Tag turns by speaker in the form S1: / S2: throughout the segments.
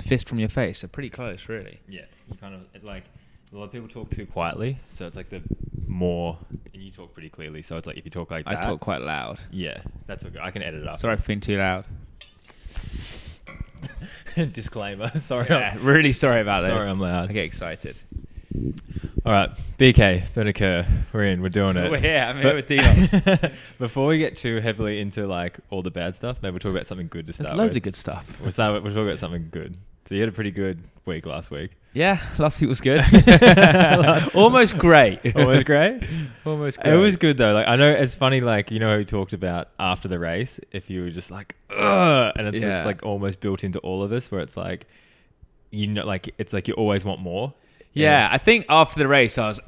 S1: fist from your face. So pretty close, really.
S2: Yeah, you kind of like a lot of people talk too quietly, so it's like the more, and you talk pretty clearly. So it's like if you talk like that,
S1: I talk quite loud.
S2: Yeah, that's okay. I can edit it up.
S1: Sorry for being too loud.
S2: Disclaimer. Sorry.
S1: Yeah, really sorry about that.
S2: Sorry, I'm loud.
S1: I get excited.
S2: All right, BK, better Kerr. We're in. We're doing it.
S1: We're here. I'm here with Dinos.
S2: Before we get too heavily into like all the bad stuff, maybe we'll talk about something good to start
S1: There's loads
S2: with.
S1: of good stuff.
S2: We'll talk about something good. So you had a pretty good week last week.
S1: Yeah, last week was good. Almost great.
S2: Almost great?
S1: Almost great.
S2: It was good though. Like I know it's funny, like, you know, we talked about after the race, if you were just like, ugh, and it's just like almost built into all of us where it's like, you know, like it's like you always want more.
S1: Yeah, I think after the race I was,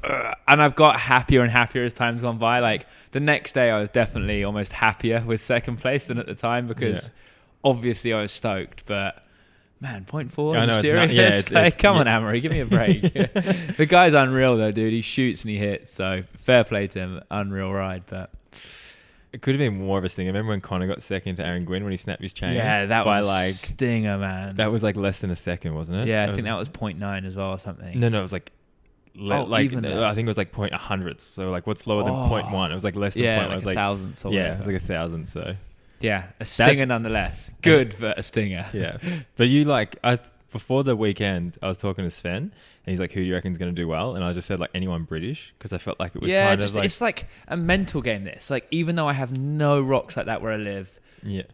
S1: and I've got happier and happier as time's gone by. Like the next day I was definitely almost happier with second place than at the time because obviously I was stoked, but man, 0.4.
S2: I know, it's
S1: serious?
S2: not, yeah, it's,
S1: like, come on, Amory, give me a break. The guy's unreal though, dude. He shoots and he hits, so fair play to him. Unreal ride, but
S2: it could have been more of a stinger. Remember when Connor got second to Aaron Gwynn when he snapped his chain?
S1: yeah, that was
S2: like,
S1: a stinger, man.
S2: that was like less than a second, wasn't it?
S1: Yeah, I think that was 0.9 as well or something.
S2: No, it was like,
S1: even
S2: I think it was like 0.100. So like, what's lower than 0.1? It was like less than 0.1.
S1: Like
S2: it was
S1: a
S2: like
S1: thousandth or
S2: yeah,
S1: whatever.
S2: it was like 1,000. So
S1: Yeah, a stinger nonetheless. Good, but a stinger.
S2: yeah, but you like before the weekend, I was talking to Sven, and he's like, "Who do you reckon is going to do well?" And I just said like anyone British because I felt like it was kind of like
S1: it's like a mental game. This like even though I have no rocks like that where I live,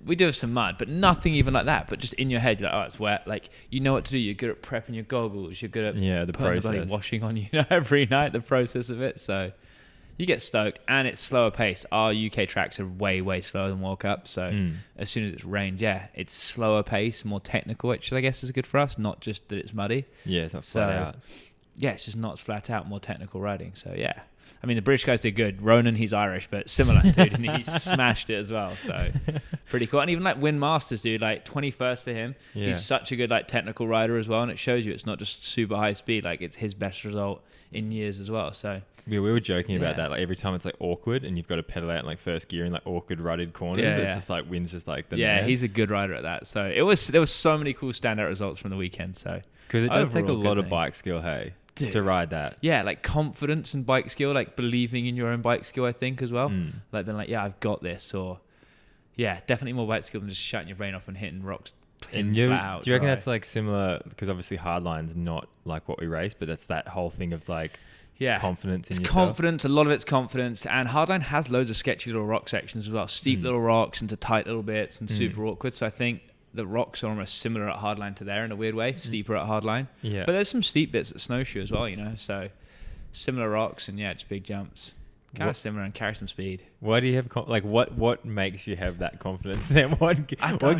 S1: we do have some mud, but nothing even like that. But just in your head, you're like, oh, it's wet. Like you know what to do. You're good at prepping your goggles. You're good at
S2: the
S1: putting the bloody
S2: process,
S1: washing on you every night. The process of it, so. You get stoked, and it's slower pace. Our UK tracks are way, way slower than World Cup. So as soon as it's rained, it's slower pace, more technical, which I guess is good for us. Not just that it's muddy.
S2: Yeah, it's not flat out.
S1: Yeah, it's just not flat out, more technical riding. So yeah, I mean the British guys did good. Ronan, he's Irish, but similar, dude, and he smashed it as well. So pretty cool. And even like Win Masters, dude, like 21st for him. Yeah. He's such a good like technical rider as well, and it shows you it's not just super high speed. Like it's his best result in years as well. So.
S2: Yeah, we were joking about that. Like every time it's like awkward and you've got to pedal out in like first gear in like awkward rutted corners. It's just like Win's just like the man.
S1: He's a good rider at that. So there was so many cool standout results from the weekend. So
S2: because it does take a lot of bike skill, dude, to ride that.
S1: Yeah, like confidence and bike skill, like believing in your own bike skill, I think as well. Like being like, yeah, I've got this, or definitely more bike skill than just shutting your brain off and hitting rocks.
S2: And do you reckon that's like similar? Because obviously hardline's not like what we race, but that's that whole thing of like. Yeah, confidence in yourself. It's
S1: confidence. A lot of it's confidence, and hardline has loads of sketchy little rock sections as well, steep little rocks into tight little bits and super awkward. So I think the rocks are almost similar at hardline to there in a weird way, steeper at hardline. Yeah, but there's some steep bits at Snowshoe as well, you know. So similar rocks and just big jumps, kind of similar and carry some speed.
S2: Why do you have what makes you have that confidence? Then what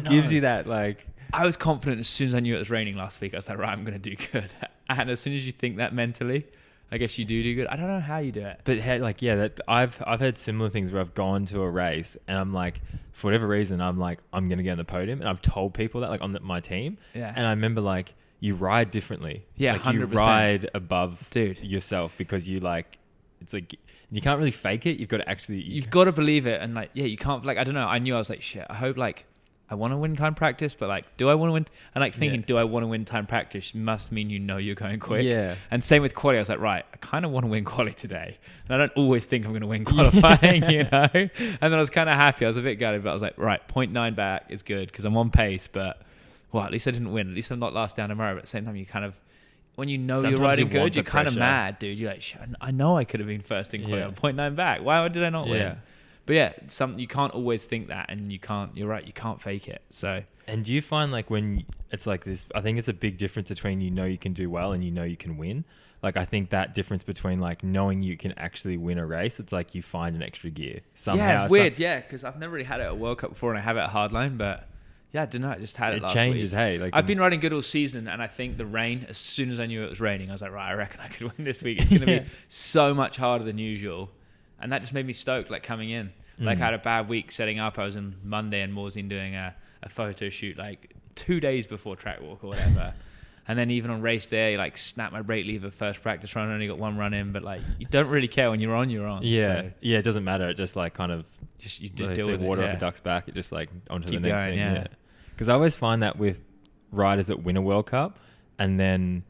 S2: gives you that like?
S1: I was confident as soon as I knew it was raining last week. I was like, right, I'm going to do good. And as soon as you think that mentally. I guess you do good. I don't know how you do it.
S2: But I've had similar things where I've gone to a race and I'm like, for whatever reason, I'm like, I'm going to get on the podium. And I've told people that like on my team. Yeah. And I remember like, you ride differently. Yeah, like 100%. You ride above yourself because you like, it's like, you can't really fake it. You've got to actually...
S1: You've got to believe it. And like, you can't, like, I don't know. I knew I was like, shit, I hope like, I want to win time practice, but like, do I want to win? And like thinking, do I want to win time practice must mean you know you're going quick. Yeah. And same with quali. I was like, right, I kind of want to win quali today. And I don't always think I'm going to win qualifying, you know? And then I was kind of happy. I was a bit gutted, but I was like, right, 0.9 back is good because I'm on pace, but well, at least I didn't win. At least I'm not last down tomorrow. But at the same time, you kind of, when you know sometimes you're riding good, you're kind of mad, dude. You're like, I know I could have been first in quali. I'm 0.9 back. Why did I not win? But yeah, you can't always think that, and you're right, you can't fake it. So.
S2: And do you find like when it's like this, I think it's a big difference between you know you can do well and you know you can win. Like I think that difference between like knowing you can actually win a race, it's like you find an extra gear somehow.
S1: Yeah, it's weird. Yeah, because I've never really had it at World Cup before, and I have it at hardline, but yeah, I don't know. I just had it last week. It changes,
S2: hey. Like
S1: I've been riding good all season, and I think the rain. As soon as I knew it was raining, I was like, right, I reckon I could win this week. It's going to be so much harder than usual, and that just made me stoked. Like coming in. Like I had a bad week setting up. I was on Monday and Morzine doing a photo shoot like 2 days before track walk or whatever. And then even on race day, like snapped my brake lever first practice run. I only got one run in, but like you don't really care when you're on, you're on.
S2: Yeah.
S1: So.
S2: Yeah, it doesn't matter. It just like kind of
S1: just you deal
S2: with
S1: with
S2: water
S1: it,
S2: off a duck's back. It just like onto
S1: Keep
S2: the next
S1: going,
S2: thing. Yeah. Because I always find that with riders that win a World Cup and then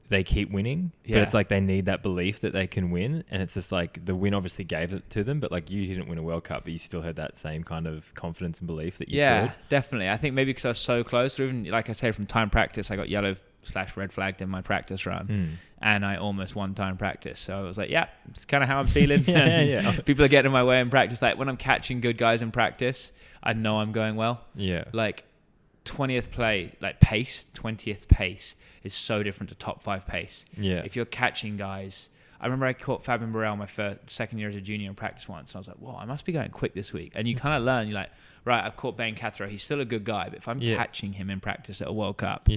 S2: they keep winning, but it's like they need that belief that they can win, and it's just like the win obviously gave it to them, but like you didn't win a World Cup, but you still had that same kind of confidence and belief that you could.
S1: Definitely. I think maybe because I was so close, or even like I say, from time practice, I got yellow/red flagged in my practice run, and I almost won time practice. So I was like, it's kind of how I'm feeling. People are getting in my way in practice. Like when I'm catching good guys in practice, I know I'm going well. Yeah. Like 20th pace is so different to top 5 pace. Yeah. If you're catching guys, I remember I caught Fabian Burrell my second year as a junior in practice once. And I was like, whoa, I must be going quick this week. And you kind of learn, you're like, right, I've caught Ben Cathro. He's still a good guy, but if I'm catching him in practice at a World Cup,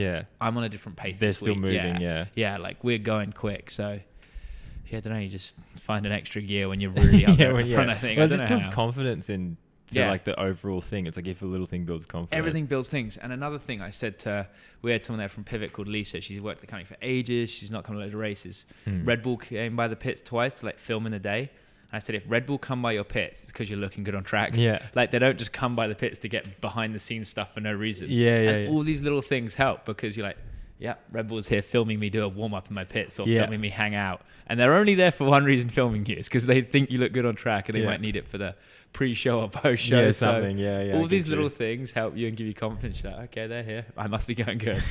S1: I'm on a different pace this week. They're still moving, Yeah, like we're going quick. So, I don't know, you just find an extra gear when you're really up there in front, I think.
S2: Well, it just builds confidence in like the overall thing. It's like if a little thing builds confidence.
S1: Everything builds things. And another thing I said we had someone there from Pivot called Lisa. She's worked at the company for ages. She's not come to loads of races. Red Bull came by the pits twice to like film in the day. And I said, if Red Bull come by your pits, it's because you're looking good on track. Yeah. Like they don't just come by the pits to get behind the scenes stuff for no reason. All these little things help because you're like, Red Bull's here filming me do a warm-up in my pits or filming me hang out. And they're only there for one reason filming you. It's because they think you look good on track and they might need it for the pre-show or post-show. All these little things help you and give you confidence. You're like, okay, they're here. I must be going good.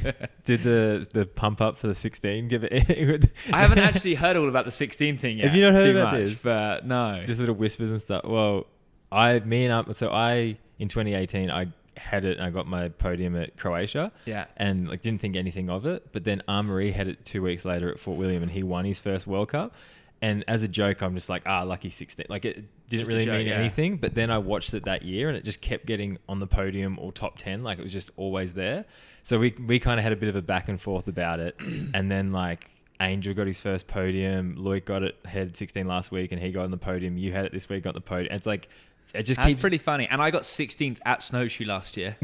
S2: Did the pump up for the 16 give it?
S1: I haven't actually heard all about the 16 thing yet.
S2: Have you not heard about this?
S1: But no.
S2: Just little whispers and stuff. Well, in 2018, I had it and I got my podium at Croatia and like didn't think anything of it, but then Marie had it 2 weeks later at Fort William and he won his first World Cup, and as a joke I'm just like lucky 16, like it didn't really mean anything, but then I watched it that year and it just kept getting on the podium or top 10, like it was just always there. So we kind of had a bit of a back and forth about it and then like Angel got his first podium, Loic got it, had 16 last week and he got on the podium, you had it this week, got the podium. It's like That's
S1: pretty funny. And I got 16th at Snowshoe last year.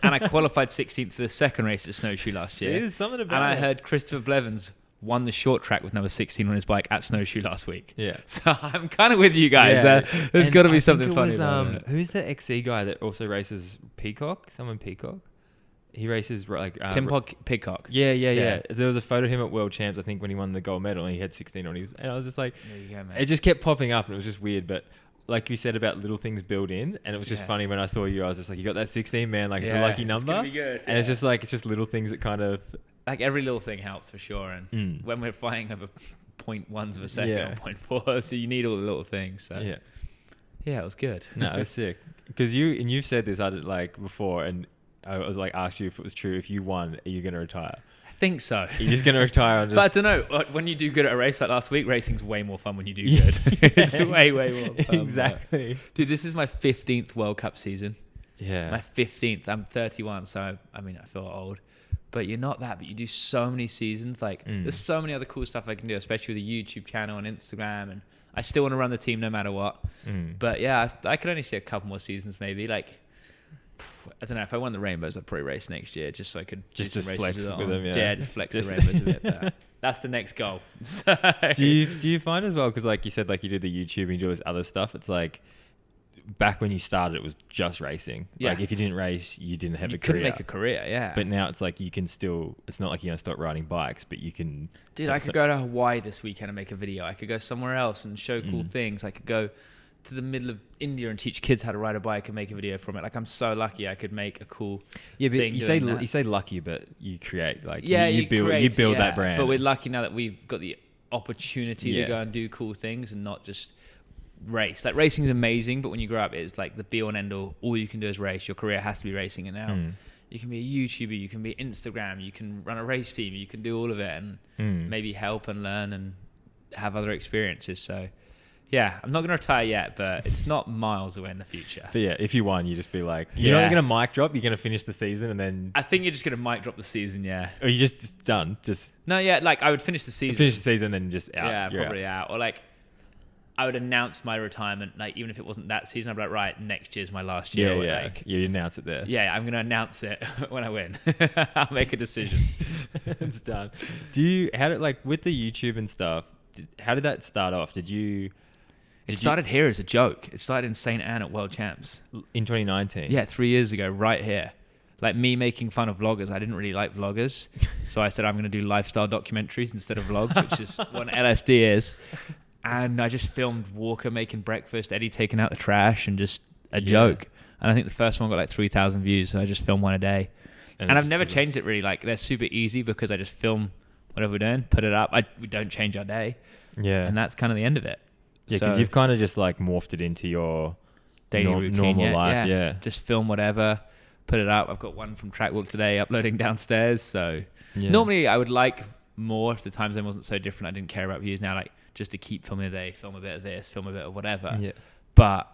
S1: And I qualified 16th for the second race at Snowshoe last year.
S2: There's something about
S1: and I heard Christopher Blevins won the short track with number 16 on his bike at Snowshoe last week. Yeah. So I'm kind of with you guys. There's got to be something funny about it.
S2: Who's the XC guy that also races Peacock? Someone Peacock? He races like...
S1: Tim Peacock.
S2: Yeah. There was a photo of him at World Champs, I think, when he won the gold medal and he had 16 on his... And I was just like... There you go, man. It just kept popping up and it was just weird, but... Like you said about little things build in, and it was just funny when I saw you. I was just like, "You got that 16, man! Like it's a lucky number." It's gonna be good. And it's just little things that kind of
S1: like every little thing helps for sure. And when we're flying over 0.1s of a second or 0.4, so you need all the little things. So it was good.
S2: No, it was sick because you've said this I did like before, and I was like asked you if it was true. If you won, are you gonna retire?
S1: I think so.
S2: You're just going to retire.
S1: But I don't know. When you do good at a race like last week, racing's way more fun when you do good. It's way more fun.
S2: Exactly.
S1: Dude, this is my 15th World Cup season.
S2: Yeah.
S1: My 15th. I'm 31, so I feel old. But you're not that, but you do so many seasons. Like, there's so many other cool stuff I can do, especially with a YouTube channel and Instagram. And I still want to run the team no matter what. But yeah, I could only see a couple more seasons maybe. Like, I don't know, if I won the rainbows, I'd probably race next year just so I could
S2: just flex with them.
S1: Just flex the rainbows a bit. But that's the next goal. So.
S2: Do you find as well, because like you said, like you do the YouTube and you do this other stuff, it's like back when you started it was just racing. Like if you didn't race, you didn't have a career.
S1: You couldn't make a career,
S2: But now it's like you can still, it's not like you're going to stop riding bikes, but you can...
S1: Dude, I could go to Hawaii this weekend and make a video. I could go somewhere else and show cool things. I could go to the middle of India and teach kids how to ride a bike and make a video from it. Like I'm so lucky I could make a cool thing.
S2: You say lucky, but you create like you build that brand.
S1: But we're lucky now that we've got the opportunity to go and do cool things and not just race. Like racing is amazing, but when you grow up, it's like the be all and end all. All you can do is race. Your career has to be racing, and now you can be a YouTuber, you can be Instagram, you can run a race team, you can do all of it and maybe help and learn and have other experiences. So. Yeah, I'm not going to retire yet, but it's not miles away in the future.
S2: But yeah, if you won, you just be like, you're not going to mic drop, you're going to finish the season and then...
S1: I think you're just going to mic drop the season,
S2: Or you're just done?
S1: No, like I would finish the season.
S2: Finish the season and then just out.
S1: Yeah, probably out. Or like, I would announce my retirement, like even if it wasn't that season, I'd be like, right, next year's my last year. Like,
S2: you announce it there.
S1: Yeah, I'm going to announce it when I win. I'll make a decision.
S2: It's done. With the YouTube and stuff, how did that start off?
S1: It started here as a joke. It started in St. Anne at World Champs.
S2: In 2019?
S1: Yeah, 3 years ago, right here. like me making fun of vloggers. I didn't really like vloggers. So I said, I'm going to do lifestyle documentaries instead of vlogs, which is what LSD is. And I just filmed Walker making breakfast, Eddie taking out the trash, and just a joke. And I think the first one got like 3,000 views. So I just filmed one a day. And I've never changed it really. Like they're super easy because I just film whatever we're doing, put it up. We don't change our day. Yeah. And that's kind of the end of it.
S2: Yeah, because you've kind of just like morphed it into your
S1: daily routine,
S2: normal life. Yeah.
S1: Just film whatever, put it up. I've got one from track walk today uploading downstairs. So normally I would like more if the time zone wasn't so different. I didn't care about views. Now, like just to keep filming a day, film a bit of this, film a bit of whatever. Yeah. But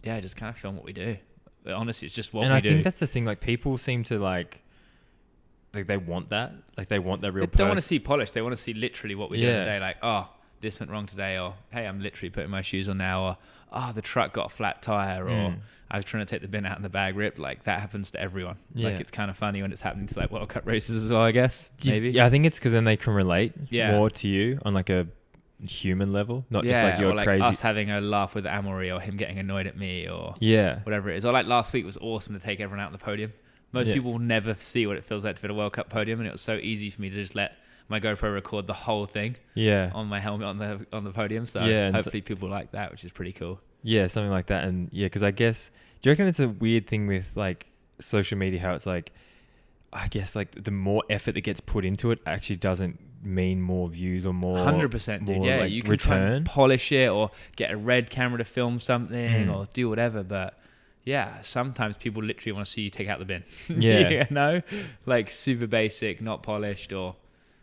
S1: yeah, just kind of film what we do. But honestly, it's just what we do.
S2: And I think that's the thing. Like people seem to like they want that. Like they want that real.
S1: They don't want to see polish. They want to see literally what we do today. Like, oh, this went wrong today, or hey, I'm literally putting my shoes on now, or oh, the truck got a flat tire, or I was trying to take the bin out and the bag ripped. Like that happens to everyone. Like it's kind of funny when it's happening to like World Cup races as well, I guess. Maybe.
S2: Yeah, I think it's because then they can relate more to you on like a human level, not just like you're
S1: or like
S2: crazy.
S1: Us having a laugh with Amory, or him getting annoyed at me, or whatever it is. Or like last week was awesome to take everyone out on the podium. Most people will never see what it feels like to be at a World Cup podium, and it was so easy for me to just let my GoPro record the whole thing on my helmet on the podium. So hopefully people like that, which is pretty cool.
S2: Yeah, something like that. And because I guess, do you reckon it's a weird thing with like social media, how it's like, I guess like the more effort that gets put into it actually doesn't mean more views or more
S1: 100%, dude. Yeah,
S2: like
S1: you can
S2: return.
S1: try and polish it or get a red camera to film something or do whatever, but yeah, sometimes people literally want to see you take out the bin. You know, like super basic, not polished, or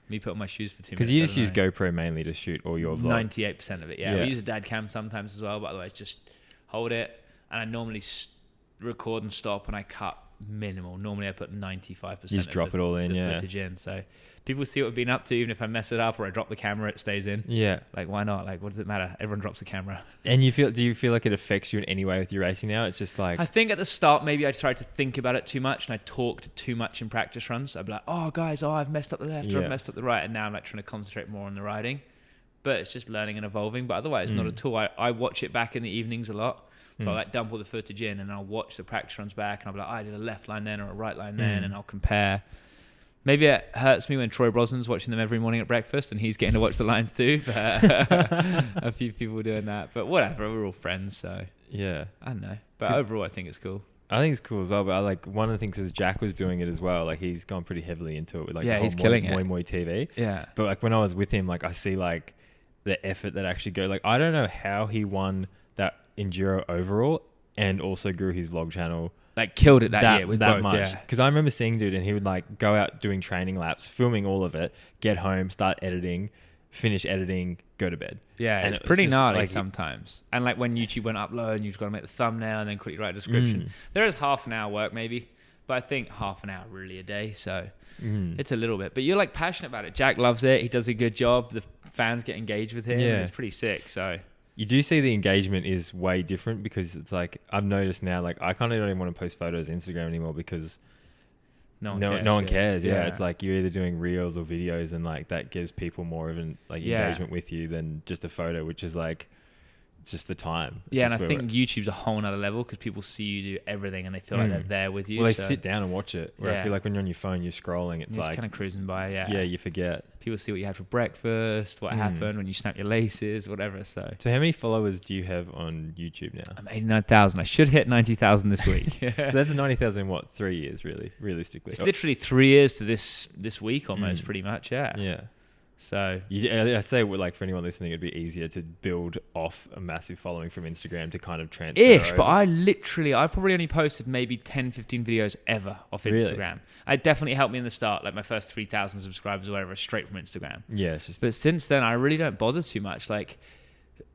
S1: me put on my shoes for 2 minutes.
S2: Because you just use GoPro mainly to shoot all your vlog.
S1: 98% of it, we use a dad cam sometimes as well, but otherwise just hold it. And I normally record and stop, and I cut minimal. Normally I put 95%
S2: you just drop it all in,
S1: footage in. So people see what we've been up to. Even if I mess it up or I drop the camera, it stays in. Like why not? Like what does it matter? Everyone drops a camera.
S2: And do you feel like it affects you in any way with your racing now? It's just like,
S1: I think at the start maybe I tried to think about it too much, and I talked too much in practice runs. I'd be like, oh guys, I've messed up the left, or I've messed up the right, and now I'm like trying to concentrate more on the riding. But it's just learning and evolving. But otherwise not at all. I watch it back in the evenings a lot. So I like dump all the footage in, and I'll watch the practice runs back, and I'll be like, I did a left line then or a right line then, and I'll compare. Maybe it hurts me when Troy Brosnan's watching them every morning at breakfast, and he's getting to watch the lines too. But a few people doing that, but whatever. We're all friends, so I don't know. But overall, I think it's cool.
S2: I think it's cool as well. But I like one of the things is Jack was doing it as well. Like he's gone pretty heavily into it with like
S1: he's killing it.
S2: Moi TV. But like when I was with him, like I see like the effort that actually go. Like I don't know how he won that enduro overall and also grew his vlog channel.
S1: Like killed it that year with
S2: that
S1: both,
S2: much. Because I remember seeing dude, and he would like go out doing training laps, filming all of it, get home, start editing, finish editing, go to bed.
S1: Yeah, and it's pretty gnarly like, sometimes. And like when YouTube went upload, and you've got to make the thumbnail and then quickly write a description. There is half an hour work maybe, but I think half an hour really a day. So it's a little bit. But you're like passionate about it. Jack loves it. He does a good job. The fans get engaged with him. Yeah. It's pretty sick. So
S2: you do see the engagement is way different, because it's like I've noticed now, like I kind of don't even want to post photos on Instagram anymore because no one cares. Yeah, it's like you're either doing reels or videos, and like that gives people more of an like engagement with you than just a photo, which is like it's just the time. It's
S1: and I think YouTube's a whole nother level because people see you do everything and they feel like they're there with you.
S2: Well, they sit down and watch it. Where I feel like when you're on your phone, you're scrolling. It's
S1: you're
S2: like
S1: just kind of cruising by.
S2: Yeah, you forget.
S1: People see what you had for breakfast, what happened when you snap your laces, whatever. So
S2: how many followers do you have on YouTube now?
S1: I'm 89,000. I should hit 90,000 this week.
S2: So that's 90,000 in what, 3 years, really, realistically?
S1: It's literally 3 years to this week almost, pretty much.
S2: Yeah.
S1: So
S2: I say, like, for anyone listening, it'd be easier to build off a massive following from Instagram to kind of transfer over.
S1: But I probably only posted maybe 10, 15 videos ever off Instagram. Really? It definitely helped me in the start, like my first 3,000 subscribers or whatever, straight from Instagram.
S2: Yeah.
S1: But since then, I really don't bother too much. Like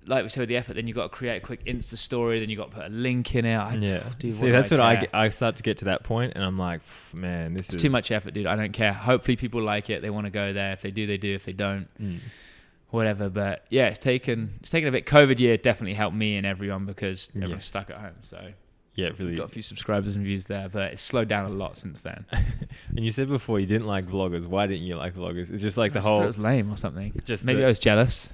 S1: we said with the effort, then you've got to create a quick Insta story, then you've got to put a link in it.
S2: See, that's what I start to get to that point, and I'm like, man, it's
S1: too much effort, dude. I don't care. Hopefully people like it. They want to go there. If they do, they do. If they don't, whatever. But yeah, it's taken a bit. COVID year definitely helped me and everyone because everyone's stuck at home. So
S2: yeah, really
S1: got a few subscribers and views there, but it's slowed down a lot since then.
S2: And you said before you didn't like vloggers. Why didn't you like vloggers? It's just like the whole.
S1: It was lame or something. Maybe I was jealous.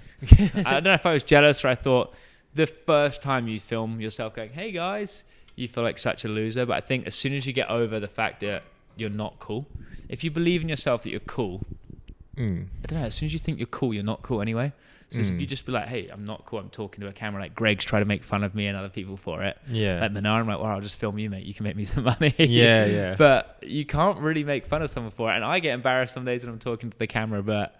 S1: I don't know if I was jealous or I thought the first time you film yourself going, hey guys, you feel like such a loser. But I think as soon as you get over the fact that you're not cool. If you believe in yourself that you're cool, I don't know, as soon as you think you're cool, you're not cool anyway. So if you just be like, hey, I'm not cool, I'm talking to a camera, like Greg's trying to make fun of me and other people for it.
S2: Yeah.
S1: Like Menard, I'm like, well, I'll just film you, mate. You can make me some money.
S2: Yeah.
S1: But you can't really make fun of someone for it. And I get embarrassed some days when I'm talking to the camera, but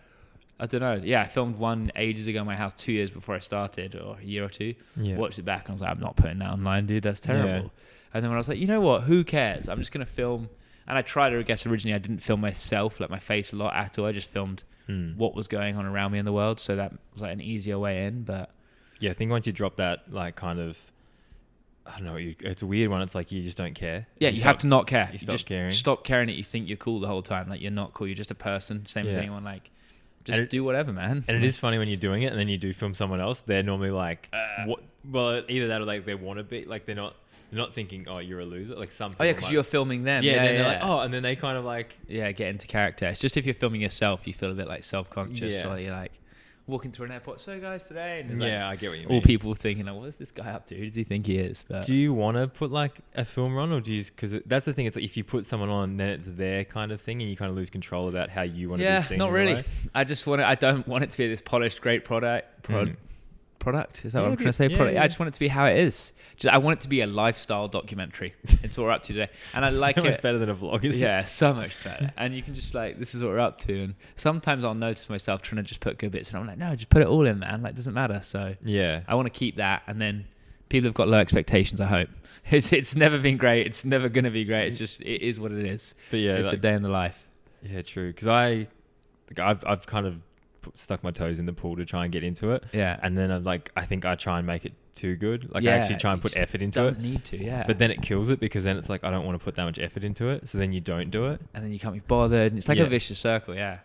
S1: I don't know. Yeah, I filmed one ages ago in my house 2 years before I started, or a year or two. Yeah. Watched it back and I was like, I'm not putting that online, dude. That's terrible. Yeah. And then when I was like, you know what? Who cares? I'm just going to film. And I tried to, I guess originally I didn't film myself, like my face a lot at all. I just filmed what was going on around me in the world. So that was like an easier way in. But
S2: yeah, I think once you drop that, like kind of, I don't know, it's a weird one. It's like you just don't care.
S1: Yeah, you have to not care.
S2: You stop caring.
S1: Stop caring that you think you're cool the whole time. Like you're not cool. You're just a person. Same as anyone. Like just do whatever, man.
S2: And it is funny when you're doing it and then you do film someone else. They're normally like, what? Well, either that or like they want to be like they're not thinking, oh, you're a loser. Like some people.
S1: Oh yeah, because you're filming them.
S2: Yeah, they're like, oh, and then they kind of like
S1: get into character. It's just if you're filming yourself, you feel a bit like self-conscious, or you're like walking through an airport. So guys, today, and like,
S2: I get what you mean.
S1: All people thinking, oh, what is this guy up to? Who does he think he is? But
S2: do you want to put like a filmer on, or do you? Because that's the thing. It's like if you put someone on, then it's their kind of thing, and you kind of lose control about how you want to be seen.
S1: Yeah, not really. I don't want it to be this polished, great product. Product? Is that what I'm trying to say? Product. I just want it to be how it is. I want it to be a lifestyle documentary. It's what we're up to today. And I like
S2: so much better than a vlog, isn't it?
S1: Yeah, so much better. And you can just like, this is what we're up to. And sometimes I'll notice myself trying to just put good bits and I'm like, no, just put it all in, man. Like, it doesn't matter. So
S2: yeah,
S1: I want to keep that. And then people have got low expectations, I hope. It's never been great. It's never going to be great. It's just, it is what it is.
S2: But yeah,
S1: it's a day in the life.
S2: Yeah, true. Because I've kind of stuck my toes in the pool to try and get into it.
S1: Yeah.
S2: And then I think I try and make it too good. Like I actually try and put effort into it.
S1: Don't need to, yeah.
S2: But then it kills it because then it's like I don't want to put that much effort into it. So then you don't do it.
S1: And then you can't be bothered. And it's like a vicious circle, yeah.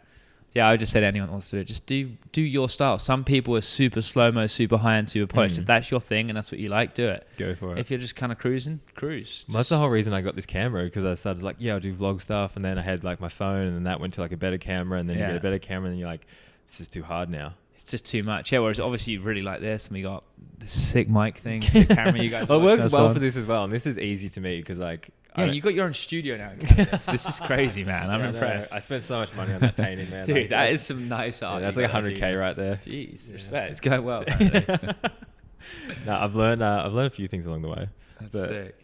S1: Yeah, I would just say to anyone who wants to do it, just do your style. Some people are super slow-mo, super high and super polished. If that's your thing and that's what you like, do it.
S2: Go for it.
S1: If you're just kind of cruise. Well,
S2: that's the whole reason I got this camera, because I started like, I'll do vlog stuff, and then I had like my phone, and then that went to like a better camera, and then you get a better camera, and then you're like, this is too hard now.
S1: It's just too much. Yeah, whereas obviously you really like this, and we got this sick mic thing, sick camera you guys.
S2: Well, it works well for this as well, and this is easy to me because like.
S1: Yeah, you got your own studio now. This is crazy, man. I'm impressed.
S2: I spent so much money on that painting, man.
S1: Dude, like, that is some nice art.
S2: That's like $100K right there.
S1: Jeez, respect. It's going well. Apparently.
S2: No, I've learned a few things along the way.
S1: That's sick.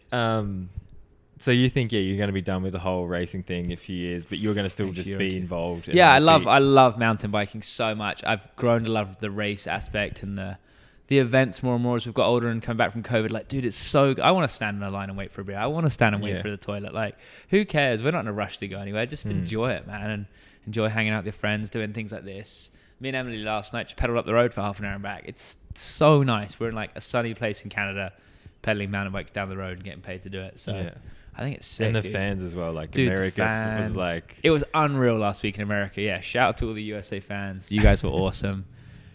S2: So you think you're going to be done with the whole racing thing in a few years, but you're going to still just be involved.
S1: Yeah, I love mountain biking so much. I've grown to love the race aspect and the events more and more as we've got older and come back from COVID. Like, dude, it's so good. I want to stand in a line and wait for a beer. I want to stand and wait for the toilet. Like, who cares? We're not in a rush to go anywhere. Just enjoy it, man, and enjoy hanging out with your friends, doing things like this. Me and Emily last night just pedaled up the road for half an hour and back. It's so nice. We're in like a sunny place in Canada, pedaling mountain bikes down the road and getting paid to do it. So I think it's sick.
S2: And the fans as well. Like,
S1: dude,
S2: America was like...
S1: It was unreal last week in America. Yeah, shout out to all the USA fans. You guys were awesome.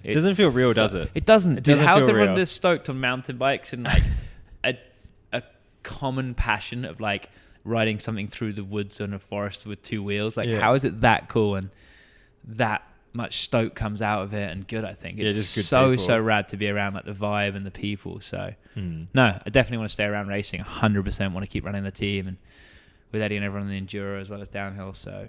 S2: It doesn't feel real, does it?
S1: It doesn't.
S2: It doesn't
S1: how's
S2: feel
S1: everyone
S2: real.
S1: this stoked on mountain bikes and like a common passion of like riding something through the woods on a forest with two wheels? Like, how is it that cool and that much stoke comes out of it and good? I think it's
S2: just good
S1: so
S2: people.
S1: So rad to be around like the vibe and the people. So no, I definitely want to stay around racing. 100% want to keep running the team and with Eddie and everyone on the enduro as well as downhill. So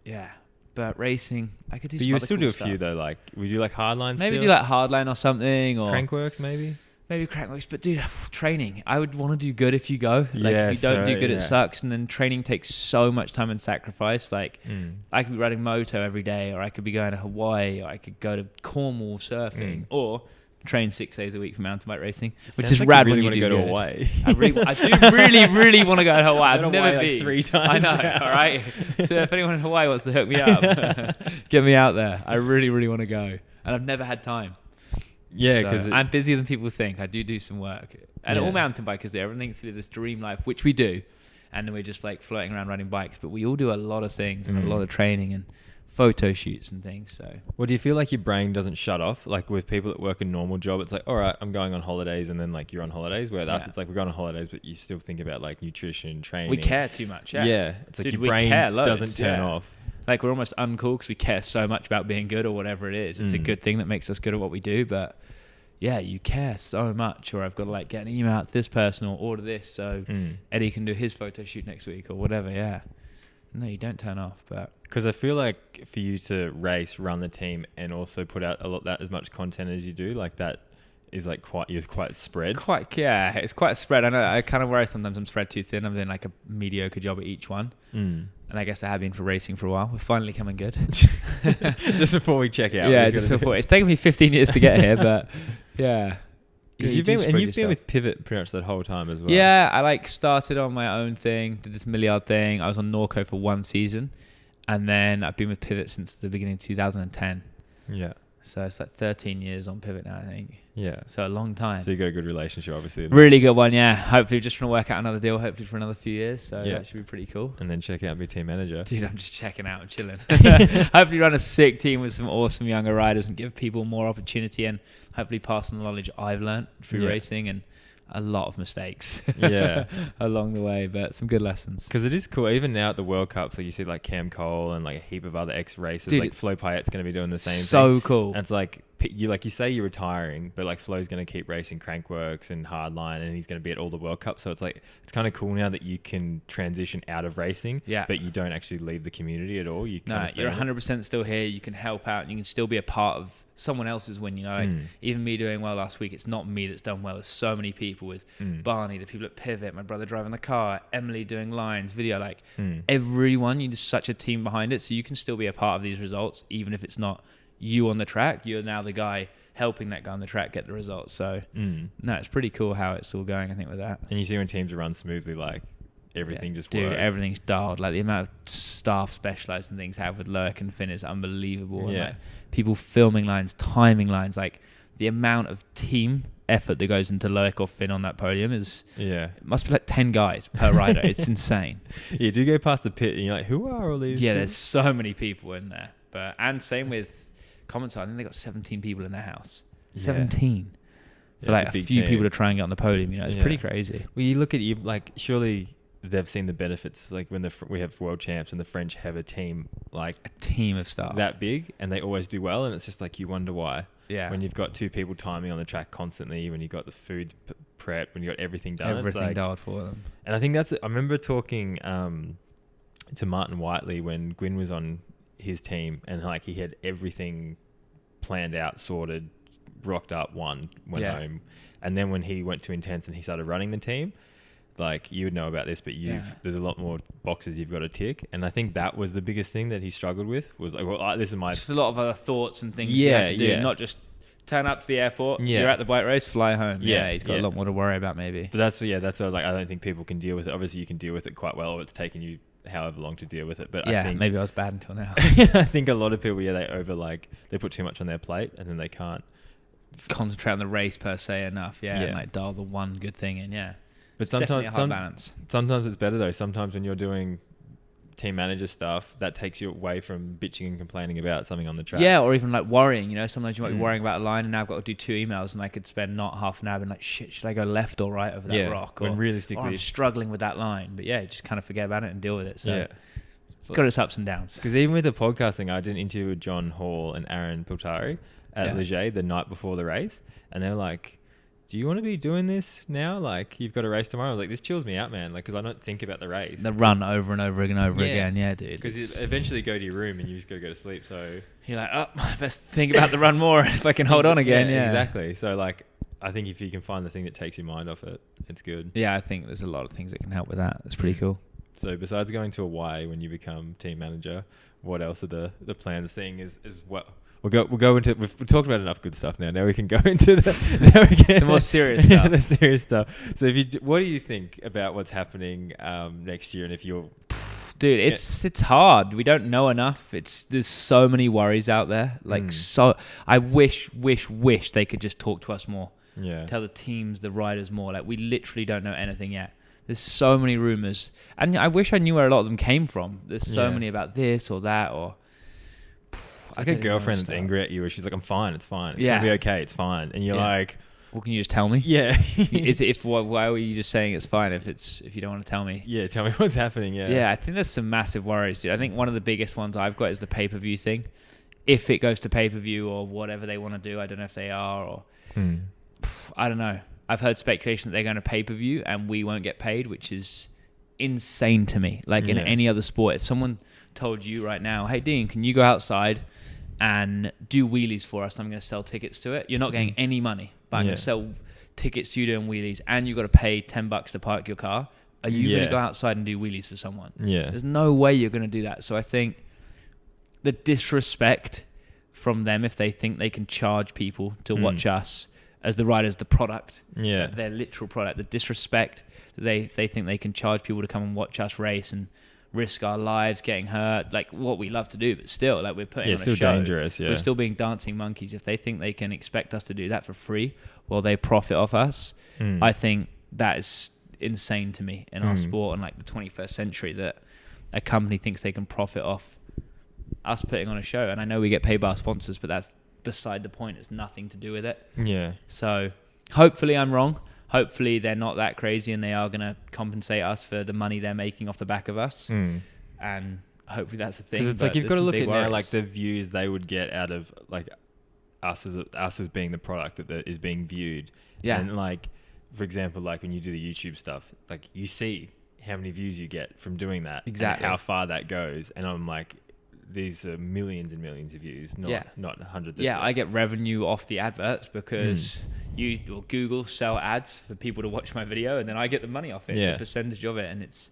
S1: yeah. But racing, I could do. But
S2: you would still do a
S1: stuff.
S2: few though. Like, would you like hardline?
S1: Maybe
S2: still?
S1: do like hardline or something, or
S2: Crankworks maybe.
S1: Maybe Crankworks, but dude, training. I would want to do good if you go. Like if you don't do good, it sucks. And then training takes so much time and sacrifice. Like I could be riding moto every day, or I could be going to Hawaii, or I could go to Cornwall surfing, or train 6 days a week for mountain bike racing, which is rad when you do
S2: go to Hawaii.
S1: I do really want to go to Hawaii. I've never been.
S2: Like 3 times.
S1: I know.
S2: Now.
S1: All right. So if anyone in Hawaii wants to hook me up, get me out there. I really want to go, and I've never had time.
S2: Yeah, because
S1: I'm busier than people think. I do some work, and all mountain bikers do. Everyone thinks we live this dream life, which we do, and then we're just like floating around riding bikes. But we all do a lot of things and a lot of training and photo shoots and things. So
S2: well, do you feel like your brain doesn't shut off? Like with people that work a normal job, it's like, all right, I'm going on holidays, and then like you're on holidays. Where that's it's like we're going on holidays, but you still think about like nutrition, training.
S1: We care too much. Yeah,
S2: it's like your brain doesn't turn off.
S1: Like we're almost uncool because we care so much about being good or whatever it is. It's a good thing that makes us good at what we do, but yeah, you care so much. Or I've got to like get an email out to this person or order this so Eddie can do his photo shoot next week or whatever. Yeah. No, you don't turn off, but
S2: because I feel like for you to race, run the team, and also put out as much content as you do, like that is like quite spread.
S1: It's quite spread. I know. I kind of worry sometimes I'm spread too thin. I'm doing like a mediocre job at each one, and I guess I have been for racing for a while. We're finally coming good.
S2: Just before we check out.
S1: Yeah, just before. It's taken me 15 years to get here, but yeah.
S2: You've been with Pivot pretty much that whole time as well.
S1: Yeah, I like started on my own thing, did this milliard thing. I was on Norco for 1 season, and then I've been with Pivot since the beginning of 2010.
S2: Yeah.
S1: So it's like 13 years on Pivot now, I think.
S2: Yeah.
S1: So a long time.
S2: So you got a good relationship, obviously.
S1: Really good one, yeah. Hopefully just trying to work out another deal, hopefully for another few years. So that should be pretty cool.
S2: And then check out, be team manager.
S1: Dude, I'm just checking out and chilling. Hopefully run a sick team with some awesome younger riders and give people more opportunity, and hopefully pass on the knowledge I've learned through racing and a lot of mistakes along the way, but some good lessons.
S2: Because it is cool, even now at the World Cups, like you see like Cam Cole and like a heap of other ex-racers. Dude, like Flo Payette's going to be doing the same thing.
S1: So cool.
S2: And it's like you say you're retiring, but like Flo's going to keep racing Crankworks and Hardline, and he's going to be at all the World Cups. So it's like it's kind of cool now that you can transition out of racing, but you don't actually leave the community at all. You're
S1: 100% still here. You can help out, and you can still be a part of someone else's win. You know, like even me doing well last week, it's not me that's done well. There's so many people with Barney, the people at Pivot, my brother driving the car, Emily doing lines, video, like everyone. You're just such a team behind it, so you can still be a part of these results, even if it's not you on the track. You're now the guy helping that guy on the track get the results. So no, it's pretty cool how it's all going, I think, with that.
S2: And you see when teams run smoothly, like everything just works.
S1: Dude, everything's dialed. Like the amount of staff specialised in things have with Lurk and Finn is unbelievable. And like people filming lines, timing lines, like the amount of team effort that goes into Lurk or Finn on that podium is it must be like 10 guys per rider. It's insane.
S2: You do go past the pit and you're like, who are all these people?
S1: There's so many people in there. And same with Commentator, I think they got 17 people in their house. 17 for like a few team. People to try and get on the podium. You know, it's pretty crazy.
S2: Well, you look at like surely they've seen the benefits. Like when we have world champs and the French have a team like
S1: a team of staff
S2: that big, and they always do well. And it's just like you wonder why.
S1: Yeah.
S2: When you've got 2 people timing on the track constantly, when you've got the food prep, when you got everything done,
S1: everything dialed for them.
S2: And I think I remember talking to Martin Whiteley when Gwyn was on his team, and like he had everything planned out, sorted, rocked up, went home. And then when he went to Intense and he started running the team, like you would know about this, but there's a lot more boxes you've got to tick. And I think that was the biggest thing that he struggled with, was like, well, this is my...
S1: Just a lot of other thoughts and things you had to do, not just turn up to the airport, you're at the bike race, fly home. He's got a lot more to worry about maybe.
S2: But that's what I was like, I don't think people can deal with it. Obviously you can deal with it quite well, it's taken you however long to deal with it, but I think
S1: maybe I was bad until now.
S2: I think a lot of people they put too much on their plate and then they can't
S1: concentrate on the race per se enough and like dial the one good thing in.
S2: But sometimes it's better though. Sometimes when you're doing team manager stuff, that takes you away from bitching and complaining about something on the track.
S1: Or even like worrying, you know, sometimes you might be worrying about a line, and now I've got to do 2 emails, and I could spend not half an hour and like, shit, should I go left or right over that rock?
S2: When realistically,
S1: I'm struggling with that line. But just kind of forget about it and deal with it. So it's got its ups and downs.
S2: Because even with the podcasting, I did an interview with John Hall and Aaron Piltari at Leger the night before the race, and they were like, do you want to be doing this now? Like, you've got a race tomorrow. I was like, this chills me out, man. Like, because I don't think about the race.
S1: The run over and over again, again, dude.
S2: Because you eventually go to your room and you just go to sleep. So
S1: you're like, I best think about the run more if I can hold on again. Yeah,
S2: exactly. So like, I think if you can find the thing that takes your mind off it, it's good.
S1: Yeah, I think there's a lot of things that can help with that. It's pretty cool.
S2: So besides going to Hawaii when you become team manager, what else are the plans? Seeing is what. We'll go into. We've talked about enough good stuff now. Now we can go into
S1: the more serious stuff.
S2: The serious stuff. So, what do you think about what's happening next year? And if you're,
S1: dude, it's hard. We don't know enough. There's so many worries out there. Like so, I wish they could just talk to us more.
S2: Yeah.
S1: Tell the teams, the riders more. Like we literally don't know anything yet. There's so many rumors, and I wish I knew where a lot of them came from. There's so many about this or that or.
S2: It's like a girlfriend that's angry at you where she's like, I'm fine, it's fine. It's gonna be okay, it's fine. And you're like,
S1: well, can you just tell me?
S2: Yeah.
S1: Why were you just saying it's fine if you don't want to tell me?
S2: Yeah, tell me what's happening.
S1: Yeah, I think there's some massive worries, dude. I think one of the biggest ones I've got is the pay-per-view thing. If it goes to pay-per-view or whatever they want to do, I don't know if they are or I don't know. I've heard speculation that they're going to pay-per-view and we won't get paid, which is insane to me. Like in any other sport, if someone told you right now, hey Dean, can you go outside and do wheelies for us? I'm going to sell tickets to it. You're not getting any money, but I'm going to sell tickets to you doing wheelies, and you got to pay $10 to park your car. Are you going to go outside and do wheelies for someone? There's no way you're going to do that. So I think the disrespect from them, if they think they can charge people to watch us as the riders, the product, their literal product, the disrespect that they think they can charge people to come and watch us race and risk our lives getting hurt, like what we love to do, but still, like we're putting on a show. It's still dangerous. We're still being dancing monkeys. If they think they can expect us to do that for free while they profit off us, I think that is insane to me in our sport and like the 21st century, that a company thinks they can profit off us putting on a show. And I know we get paid by our sponsors, but that's beside the point. It's nothing to do with it. So hopefully I'm wrong. Hopefully they're not that crazy and they are going to compensate us for the money they're making off the back of us. And hopefully that's a thing.
S2: Because it's like you've got to look at now like the views they would get out of like us as being the product that is being viewed. And like, for example, like when you do the YouTube stuff, like you see how many views you get from doing that. Exactly. And how far that goes. And I'm like, these are millions and millions of views, not hundreds.
S1: I get revenue off the adverts because you or Google sell ads for people to watch my video, and then I get the money off it. It's a percentage of it, and it's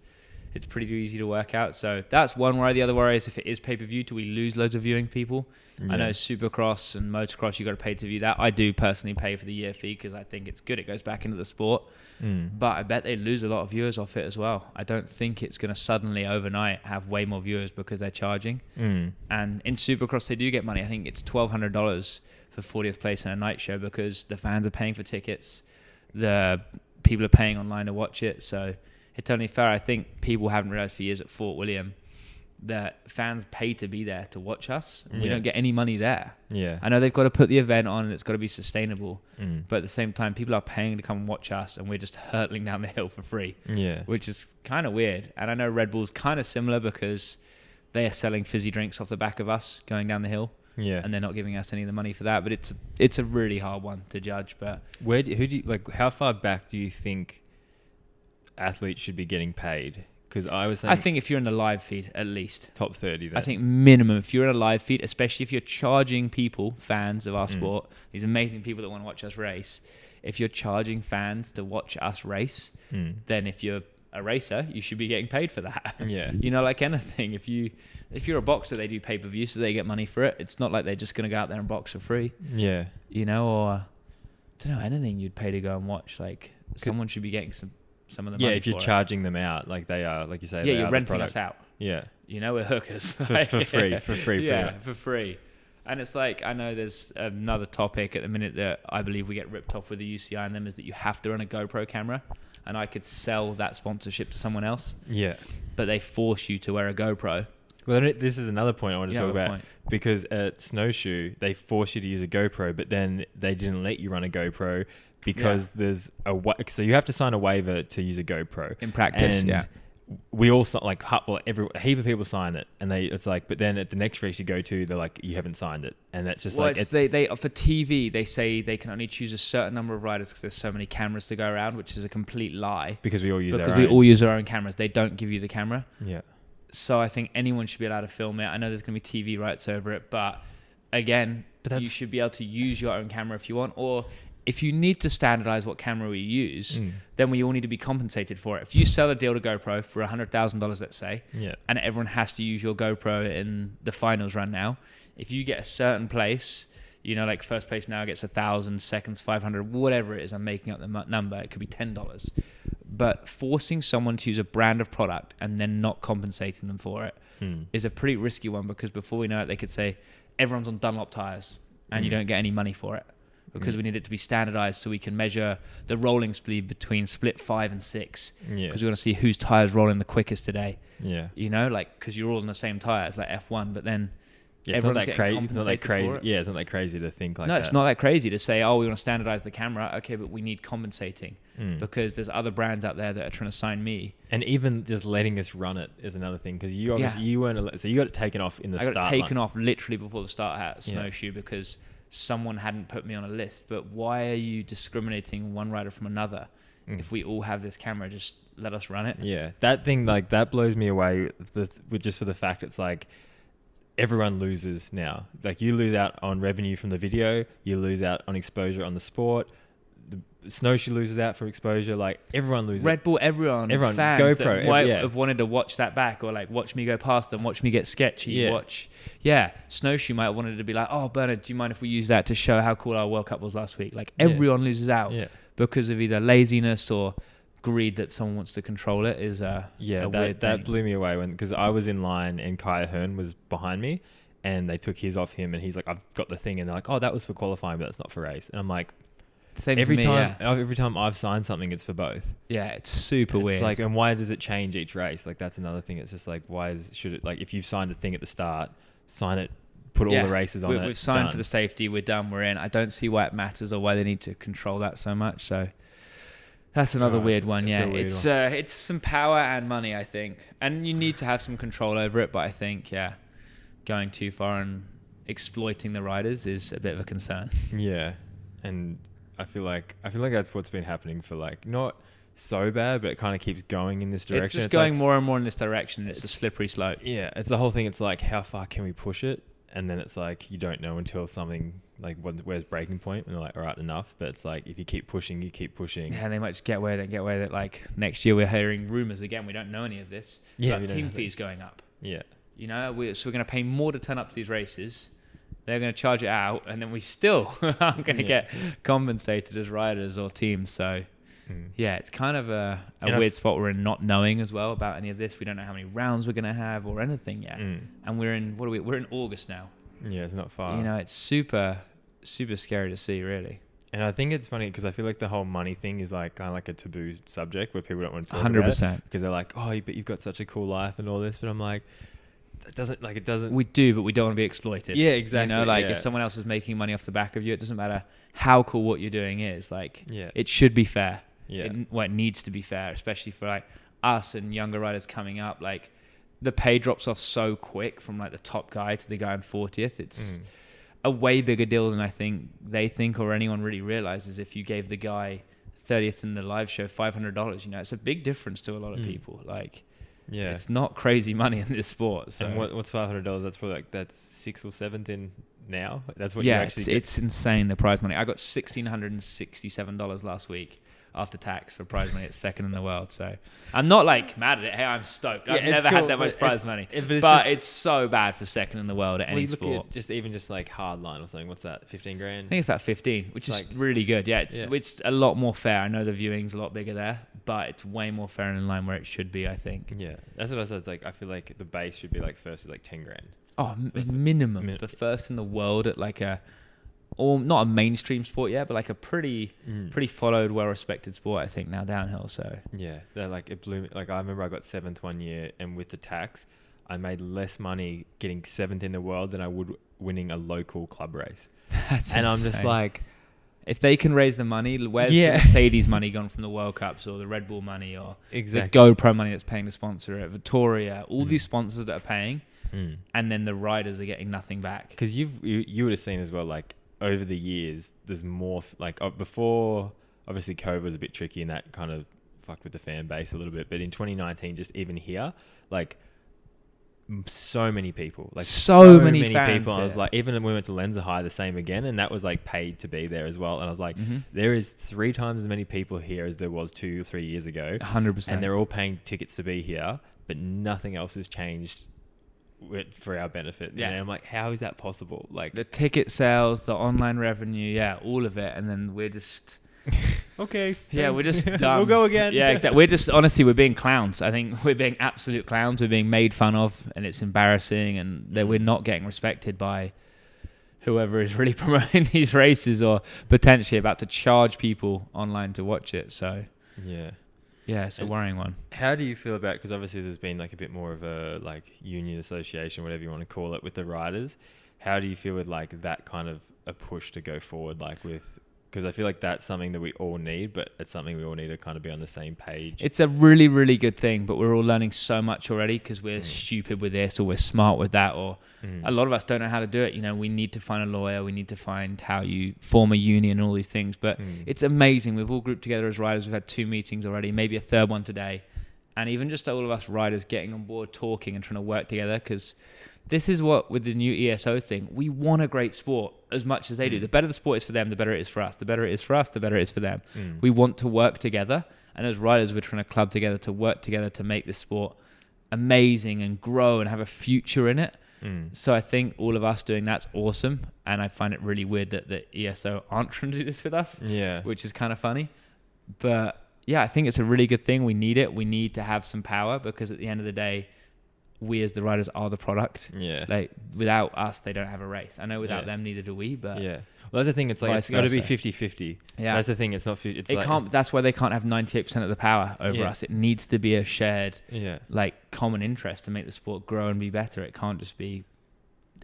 S1: pretty easy to work out. So that's one worry. The other worry is if it is pay-per-view, do we lose loads of viewing people? I know Supercross and Motocross, you got to pay to view that. I do personally pay for the year fee because I think it's good. It goes back into the sport. But I bet they lose a lot of viewers off it as well. I don't think it's going to suddenly overnight have way more viewers because they're charging. And in Supercross, they do get money. I think it's $1,200 for 40th place in a night show because the fans are paying for tickets. The people are paying online to watch it. So it's only fair. I think people haven't realized for years at Fort William that fans pay to be there to watch us, and we don't get any money there. I know they've got to put the event on and it's got to be sustainable, but at the same time, people are paying to come and watch us, and we're just hurtling down the hill for free, which is kind of weird. And I know Red Bull's kind of similar because they are selling fizzy drinks off the back of us going down the hill, and they're not giving us any of the money for that. But it's a really hard one to judge. But
S2: who do you like? How far back do you think athletes should be getting paid? Because I
S1: think if you're in the live feed, at least
S2: top 30. Then.
S1: I think minimum if you're in a live feed, especially if you're charging people, fans of our sport, these amazing people that want to watch us race. If you're charging fans to watch us race, then if you're a racer, you should be getting paid for that. You know, like anything. If you're a boxer, they do pay-per-view, so they get money for it. It's not like they're just going to go out there and box for free. You know, or I don't know, anything you'd pay to go and watch. Like someone should be getting some of the money
S2: if you're charging them out, like they are, like you say,
S1: you're renting us out.
S2: You
S1: know, we're hookers
S2: for free.
S1: For free. And it's like, I know there's another topic at the minute that I believe we get ripped off with the UCI and them, is that you have to run a GoPro camera, and I could sell that sponsorship to someone else. But they force you to wear a GoPro.
S2: Well, this is another point I want to talk about, because at Snowshoe they force you to use a GoPro, but then they didn't let you run a GoPro because there's so you have to sign a waiver to use a GoPro
S1: in practice. And
S2: we all like a heap of people sign it, and it's like, but then at the next race you go to, they're like, you haven't signed it, and that's just like
S1: they for TV they say they can only choose a certain number of riders because there's so many cameras to go around, which is a complete lie.
S2: Because we all use
S1: our own cameras. They don't give you the camera. So I think anyone should be allowed to film it. I know there's going to be TV rights over it, but again, you should be able to use your own camera if you want, or if you need to standardize what camera we use, then we all need to be compensated for it. If you sell a deal to GoPro for $100,000, let's say, and everyone has to use your GoPro in the finals run now, if you get a certain place, you know, like first place now gets 1,000, seconds 500, whatever it is, I'm making up the number, it could be $10. But forcing someone to use a brand of product and then not compensating them for it is a pretty risky one, because before we know it, they could say everyone's on Dunlop tires and you don't get any money for it. Because we need it to be standardized so we can measure the rolling speed between split 5 and 6. Because we want to see whose tires rolling the quickest today. You know, like, because you're all on the same tire. It's like F1, but then
S2: it's not that crazy. It's not that crazy. It's not that crazy to think like that.
S1: No, it's not that crazy to say, oh, we want to standardize the camera. Okay, but we need compensating because there's other brands out there that are trying to sign me.
S2: And even just letting us run it is another thing, because you obviously you weren't. So you got it taken off in the start.
S1: I got it taken off literally before the start at Snowshoe because someone hadn't put me on a list. But why are you discriminating one rider from another? if we all have this camera, just let us run it.
S2: Yeah, that thing, like, that blows me away with just for the fact it's like everyone loses now. Like, you lose out on revenue from the video, you lose out on exposure on the sport. The Snowshoe loses out for exposure. Like, everyone loses.
S1: Red Bull, everyone fans
S2: GoPro,
S1: that might have wanted to watch that back, or like watch me go past them, watch me get sketchy, Snowshoe might have wanted to be like, oh, Bernard, do you mind if we use that to show how cool our World Cup was last week? Like, everyone loses out because of either laziness or greed that someone wants to control it. Is a weird
S2: that blew me away because I was in line and Kai Hearn was behind me, and they took his off him, and he's like, I've got the thing, and they're like, oh, that was for qualifying, but that's not for race. And I'm like,
S1: same
S2: every
S1: for me,
S2: every time I've signed something, it's for both.
S1: Yeah, it's super weird.
S2: It's like, and why does it change each race? Like, that's another thing. It's just like, should it, like, if you've signed a thing at the start, sign it, put all the races on it.
S1: We've signed for the safety, we're done, we're in. I don't see why it matters or why they need to control that so much. So that's another weird one. It's some power and money, I think, and you need to have some control over it. But I think, going too far and exploiting the riders is a bit of a concern.
S2: Yeah, and I feel like that's what's been happening for, like, not so bad, but it kind of keeps going in this direction.
S1: It's just going more and more in this direction. It's a slippery slope.
S2: Yeah, it's the whole thing. It's like, how far can we push it? And then it's like, you don't know until something, like, where's breaking point? And they're like, all right, enough. But it's like, if you keep pushing, you keep pushing.
S1: Yeah, they might just get away that like next year we're hearing rumors again. We don't know any of this.
S2: Yeah,
S1: about team fees going up.
S2: Yeah.
S1: You know, we're going to pay more to turn up to these races. They're going to charge it out, and then we still aren't going to get compensated as riders or teams. So, it's kind of a weird spot we're in, not knowing as well about any of this. We don't know how many rounds we're going to have or anything yet. And we're in we're in August now.
S2: Yeah, it's not far.
S1: You know, it's super, super scary to see, really.
S2: And I think it's funny because I feel like the whole money thing is like kind of like a taboo subject where people don't want to talk 100%. About it because they're like, oh, but you've got such a cool life and all this. But I'm like, it doesn't.
S1: We do, but we don't want to be exploited.
S2: Yeah, exactly.
S1: You know, like if someone else is making money off the back of you, it doesn't matter how cool what you're doing is. Like, it should be fair. Yeah. It needs to be fair, especially for like us and younger riders coming up. Like, the pay drops off so quick from like the top guy to the guy in 40th. It's a way bigger deal than I think they think or anyone really realizes. If you gave the guy 30th in the live show $500, you know, it's a big difference to a lot of people. Like, it's not crazy money in this sport. So.
S2: And what's $500? That's probably like, that's 6th or 7th in now. That's what you actually get.
S1: It's insane, the prize money. I got $1,667 last week after tax for prize money. It's second in the world. So I'm not like mad at it. Hey, I'm stoked. I've never had that much prize money. But it's so bad for second in the world at any sport.
S2: Just like hardline or something. What's that? 15 grand?
S1: I think it's about 15, which is really good. Yeah, it's a lot more fair. I know the viewing's a lot bigger there, but it's way more fair and in line where it should be, I think.
S2: Yeah, that's what I said. It's like, I feel like the base should be like first is like 10 grand.
S1: Oh, minimum. The first in the world at like not a mainstream sport yet, but like a pretty followed, well-respected sport, I think, now downhill. So
S2: yeah, they're like, it blew me. Like, I remember I got 7th one year, and with the tax, I made less money getting 7th in the world than I would winning a local club race.
S1: That's
S2: and
S1: insane.
S2: I'm just like,
S1: if they can raise the money, where's the Mercedes money gone from the World Cups, or the Red Bull money, or the GoPro money that's paying to sponsor it, Vittoria, all these sponsors that are paying, and then the riders are getting nothing back.
S2: Because you would have seen as well, like, over the years, there's more, like, before, obviously COVID was a bit tricky and that kind of fucked with the fan base a little bit. But in 2019, just even here, like, so many people, like so many fans, people. I was like, even when we went to Lenza High, the same again, and that was like paid to be there as well. And I was like, there is 3 times as many people here as there was 2 or 3 years ago.
S1: 100%.
S2: And they're all paying tickets to be here, but nothing else has changed for our benefit. And I'm like, how is that possible? Like,
S1: the ticket sales, the online revenue, all of it. And then we're just
S2: okay.
S1: Yeah, we're just dumb.
S2: We'll go again.
S1: Yeah, exactly. We're just, honestly, we're being clowns. I think we're being absolute clowns. We're being made fun of, and it's embarrassing, and that we're not getting respected by whoever is really promoting these races or potentially about to charge people online to watch it. So yeah, it's a worrying one.
S2: How do you feel about, because obviously there's been like a bit more of a like union association, whatever you want to call it, with the riders. How do you feel with like that kind of a push to go forward, like with because I feel like that's something that we all need, but it's something we all need to kind of be on the same page.
S1: It's a really, really good thing, but we're all learning so much already because we're stupid with this or we're smart with that, or a lot of us don't know how to do it. You know, we need to find a lawyer, we need to find how you form a union and all these things, but it's amazing. We've all grouped together as riders. We've had 2 meetings already, maybe a third one today. And even just all of us riders getting on board, talking and trying to work together, because this is what, with the new ESO thing, we want a great sport as much as they do. The better the sport is for them, the better it is for us. The better it is for us, the better it is for them. We want to work together. And as riders, we're trying to club together, to work together, to make this sport amazing and grow and have a future in it. So I think all of us doing that's awesome. And I find it really weird that the ESO aren't trying to do this with us, which is kind of funny. But yeah, I think it's a really good thing. We need it. We need to have some power, because at the end of the day, we as the riders are the product. Like without us, they don't have a race. I know without them, neither do we. But
S2: well, that's the thing. It's like it's got to be 50-50. That's the thing. It's not. It's
S1: it
S2: like,
S1: can't. That's why they can't have 98% of the power over us. It needs to be a shared, like common interest to make the sport grow and be better. It can't just be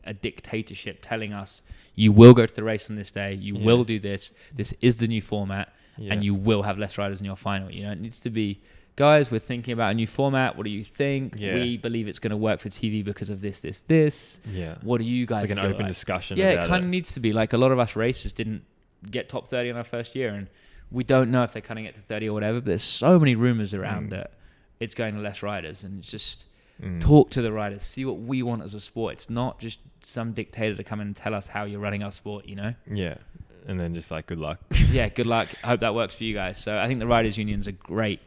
S1: a dictatorship telling us you will go to the race on this day, you will do this. This is the new format. And you will have less riders in your final. You know, it needs to be, guys, we're thinking about a new format. What do you think? We believe it's going to work for TV because of this. What do you guys
S2: It's like an
S1: feel
S2: open discussion.
S1: Yeah, it kind of needs to be. Like, a lot of us racers didn't get top 30 in our first year, and we don't know if they're cutting it to 30 or whatever, but there's so many rumors around that it's going to less riders, and it's just talk to the riders, see what we want as a sport. It's not just some dictator to come in and tell us how you're running our sport, you know?
S2: And then just like, good luck.
S1: Good luck. I hope that works for you guys. So I think the Riders Union's a great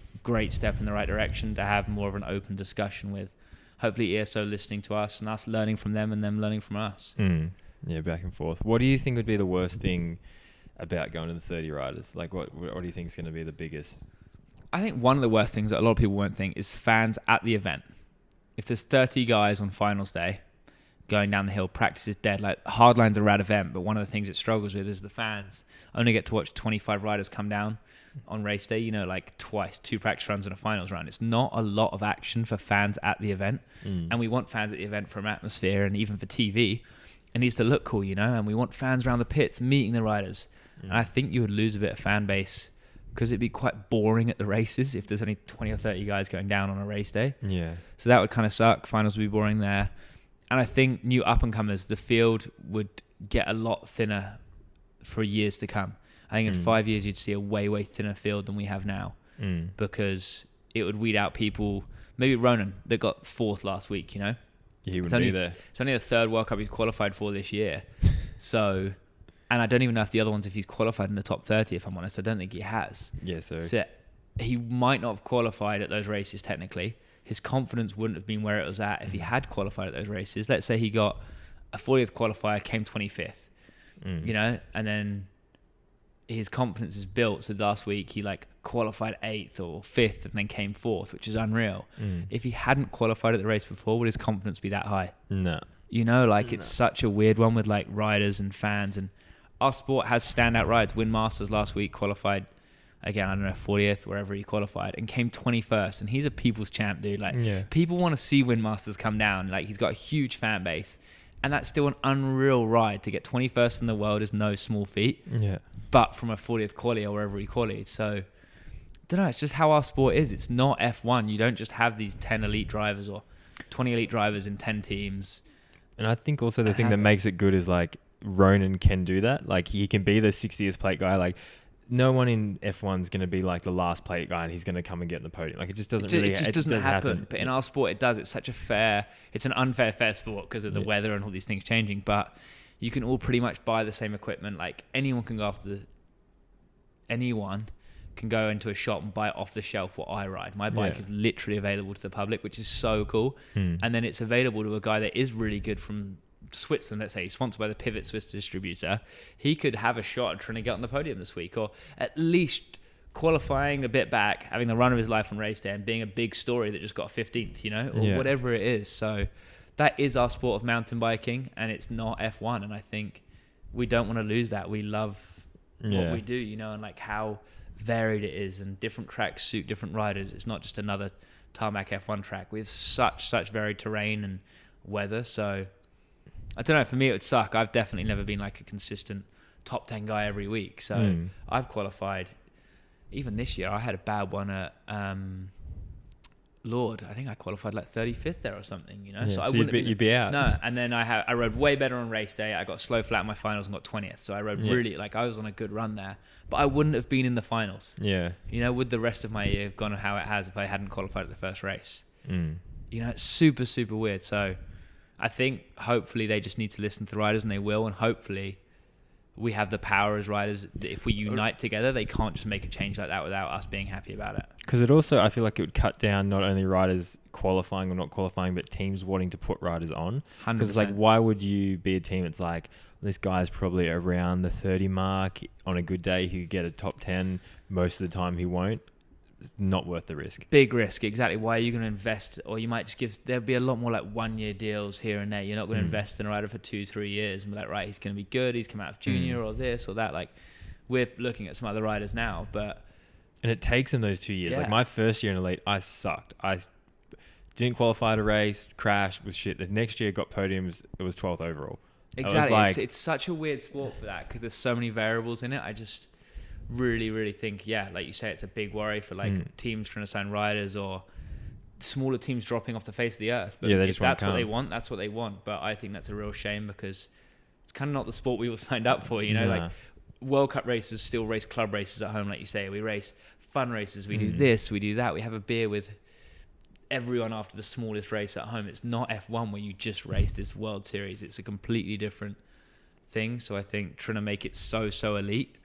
S1: step in the right direction to have more of an open discussion with, hopefully, ESO listening to us and us learning from them and them learning from us.
S2: Back and forth. What do you think would be the worst thing about going to the 30 riders? Like, what do you think is going to be the biggest?
S1: I think one of the worst things that a lot of people won't think is fans at the event. If there's 30 guys on finals day going down the hill, practice is dead. Like, Hardline's a rad event, but one of the things it struggles with is the fans only get to watch 25 riders come down on race day, you know, like twice, 2 practice runs and a finals round. It's not a lot of action for fans at the event. And we want fans at the event from atmosphere and even for TV. It needs to look cool, you know, and we want fans around the pits meeting the riders. And I think you would lose a bit of fan base because it'd be quite boring at the races if there's only 20 or 30 guys going down on a race day. So that would kind of suck. Finals would be boring there. And I think new up-and-comers, the field would get a lot thinner for years to come. I think in 5 years, you'd see a way, way thinner field than we have now because it would weed out people. Maybe Ronan, that got 4th last week, you know?
S2: He would be there.
S1: It's only the 3rd World Cup he's qualified for this year. So, and I don't even know if the other ones, if he's qualified in the top 30, if I'm honest. I don't think he has. So he might not have qualified at those races technically. His confidence wouldn't have been where it was at if he had qualified at those races. Let's say he got a 40th qualifier, came 25th, you know, and then his confidence is built. So last week he like qualified 8th or 5th and then came 4th, which is unreal. If he hadn't qualified at the race before, would his confidence be that high?
S2: No.
S1: You know, like it's such a weird one with like riders and fans, and our sport has standout rides. Win Masters last week qualified, again, I don't know, 40th, wherever he qualified, and came 21st. And he's a people's champ, dude. Like, people want to see Win Masters come down. Like, he's got a huge fan base. And that's still an unreal ride. To get 21st in the world is no small feat. But from a 40th quali or wherever he qualified. So, I don't know. It's just how our sport is. It's not F1. You don't just have these 10 elite drivers or 20 elite drivers in 10 teams.
S2: And I think also the thing that makes it good is, like, Ronan can do that. Like, he can be the 60th plate guy. Like, no one in F1 is going to be like the last plate guy and he's going to come and get in the podium. Like, it just doesn't really happen. It just doesn't happen.
S1: But in our sport, it does. It's such a it's an unfair sport because of the weather and all these things changing. But you can all pretty much buy the same equipment. Like, anyone can go into a shop and buy off the shelf what I ride. My bike is literally available to the public, which is so cool. And then it's available to a guy that is really good from Switzerland. Let's say he's sponsored by the Pivot Swiss distributor. He could have a shot at trying to get on the podium this week, or at least qualifying a bit back, having the run of his life on race day and being a big story that just got 15th, you know, or whatever it is. So that is our sport of mountain biking, and it's not F1. And I think we don't want to lose that. We love what we do, you know, and like how varied it is, and different tracks suit different riders. It's not just another tarmac F1 track. We have such varied terrain and weather. So I don't know, for me it would suck. I've definitely never been like a consistent top 10 guy every week. So I've qualified. Even this year, I had a bad one at Lord. I think I qualified like 35th there or something, you know.
S2: Yeah, so you'd be out.
S1: No, and then I rode way better on race day. I got slow flat in my finals and got 20th. So I rode really, like, I was on a good run there. But I wouldn't have been in the finals. Yeah. You know, would the rest of my year have gone how it has if I hadn't qualified at the first race? You know, it's super, super weird. So I think hopefully they just need to listen to the riders, and they will. And hopefully we have the power as riders. If we unite together, they can't just make a change like that without us being happy about it.
S2: Because it also, I feel like it would cut down not only riders qualifying or not qualifying, but teams wanting to put riders on.
S1: 100%.
S2: Because it's like, why would you be a team that's like, this guy's probably around the 30 mark. On a good day, he could get a top 10. Most of the time, he won't. It's not worth the risk.
S1: Big risk, exactly. Why are you going to invest? Or you might just there'll be a lot more like 1 year deals here and there. You're not going to invest in a rider for 2-3 years and be like, right, he's going to be good. He's come out of junior or this or that. Like, we're looking at some other riders now, but.
S2: And it takes him those 2 years. Like my first year in Elite, I sucked. I didn't qualify to race, crashed, was shit. The next year got podiums. It was 12th overall.
S1: Exactly. Like, it's such a weird sport for that because there's so many variables in it. I just really, really think, like you say, it's a big worry for like teams trying to sign riders or smaller teams dropping off the face of the earth. But if that's what they want, that's what they want. But I think that's a real shame because it's kind of not the sport we all signed up for, you know? Like World Cup races still race club races at home, like you say. We race fun races. We do this, we do that. We have a beer with everyone after the smallest race at home. It's not F1 where you just race this World Series. It's a completely different thing. So I think trying to make it so elite,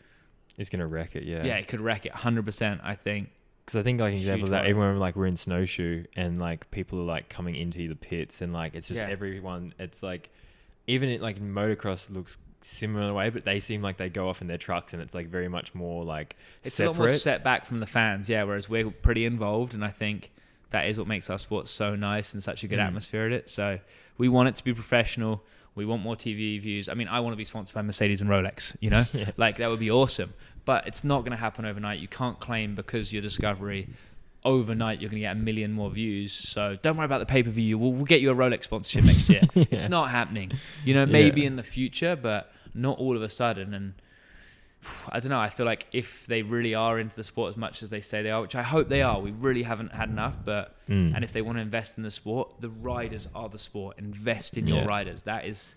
S2: it's going to wreck it, yeah.
S1: Yeah, it could wreck it 100%, I think.
S2: Because I think, like, an example of that, even when, like, we're in Snowshoe and, like, people are, like, coming into the pits and, like, it's just everyone, it's, like, even, in motocross looks similar in a way, but they seem like they go off in their trucks and it's, like, very much more, like,
S1: it's
S2: separate.
S1: a lot more set back from the fans, whereas we're pretty involved, and I think that is what makes our sport so nice and such a good atmosphere at it. So we want it to be professional. We want more TV views. I mean, I want to be sponsored by Mercedes and Rolex, you know? Like, that would be awesome. But it's not going to happen overnight. You can't claim because your Discovery, overnight, you're going to get 1 million more views. So don't worry about the pay-per-view. We'll get you a Rolex sponsorship next year. It's not happening. You know, maybe in the future, but not all of a sudden. And I don't know. I feel like if they really are into the sport as much as they say they are, which I hope they are, we really haven't had enough. But and if they want to invest in the sport, the riders are the sport. Invest in your riders. That is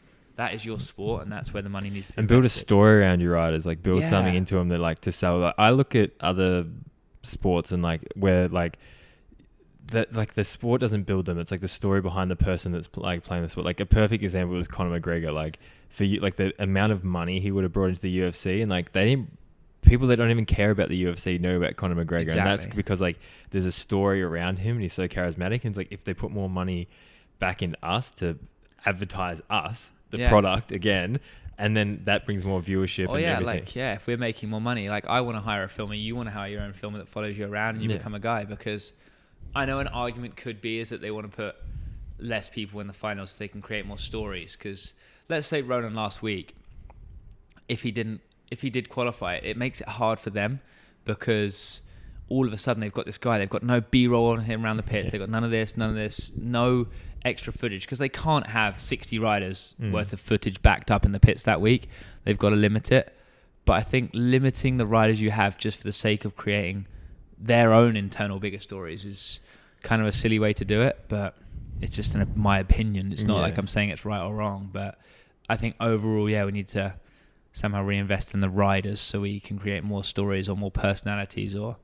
S1: your sport, and that's where the money needs to be.
S2: And build a story around your riders. Like build something into them that like to sell. Like, I look at other sports and like where like that like the sport doesn't build them. It's like the story behind the person that's like playing the sport. Like a perfect example was Conor McGregor. Like for you, like the amount of money he would have brought into the UFC, and like they didn't. People that don't even care about the UFC know about Conor McGregor, and that's because like there's a story around him, and he's so charismatic. And it's like if they put more money back into us to advertise us, the product again, and then that brings more viewership.
S1: If we're making more money, like I want to hire a filmer, you want to hire your own filmer that follows you around, and you become a guy. Because I know an argument could be is that they want to put less people in the finals so they can create more stories. Because let's say Ronan last week, if he did qualify, it makes it hard for them because all of a sudden they've got this guy, they've got no B-roll on him around the pits, they've got none of this, no extra footage because they can't have 60 riders worth of footage backed up in the pits that week. They've got to limit it. But I think limiting the riders you have just for the sake of creating their own internal bigger stories is kind of a silly way to do it, but it's just my opinion. It's not like I'm saying it's right or wrong, but I think overall, we need to somehow reinvest in the riders so we can create more stories or more personalities or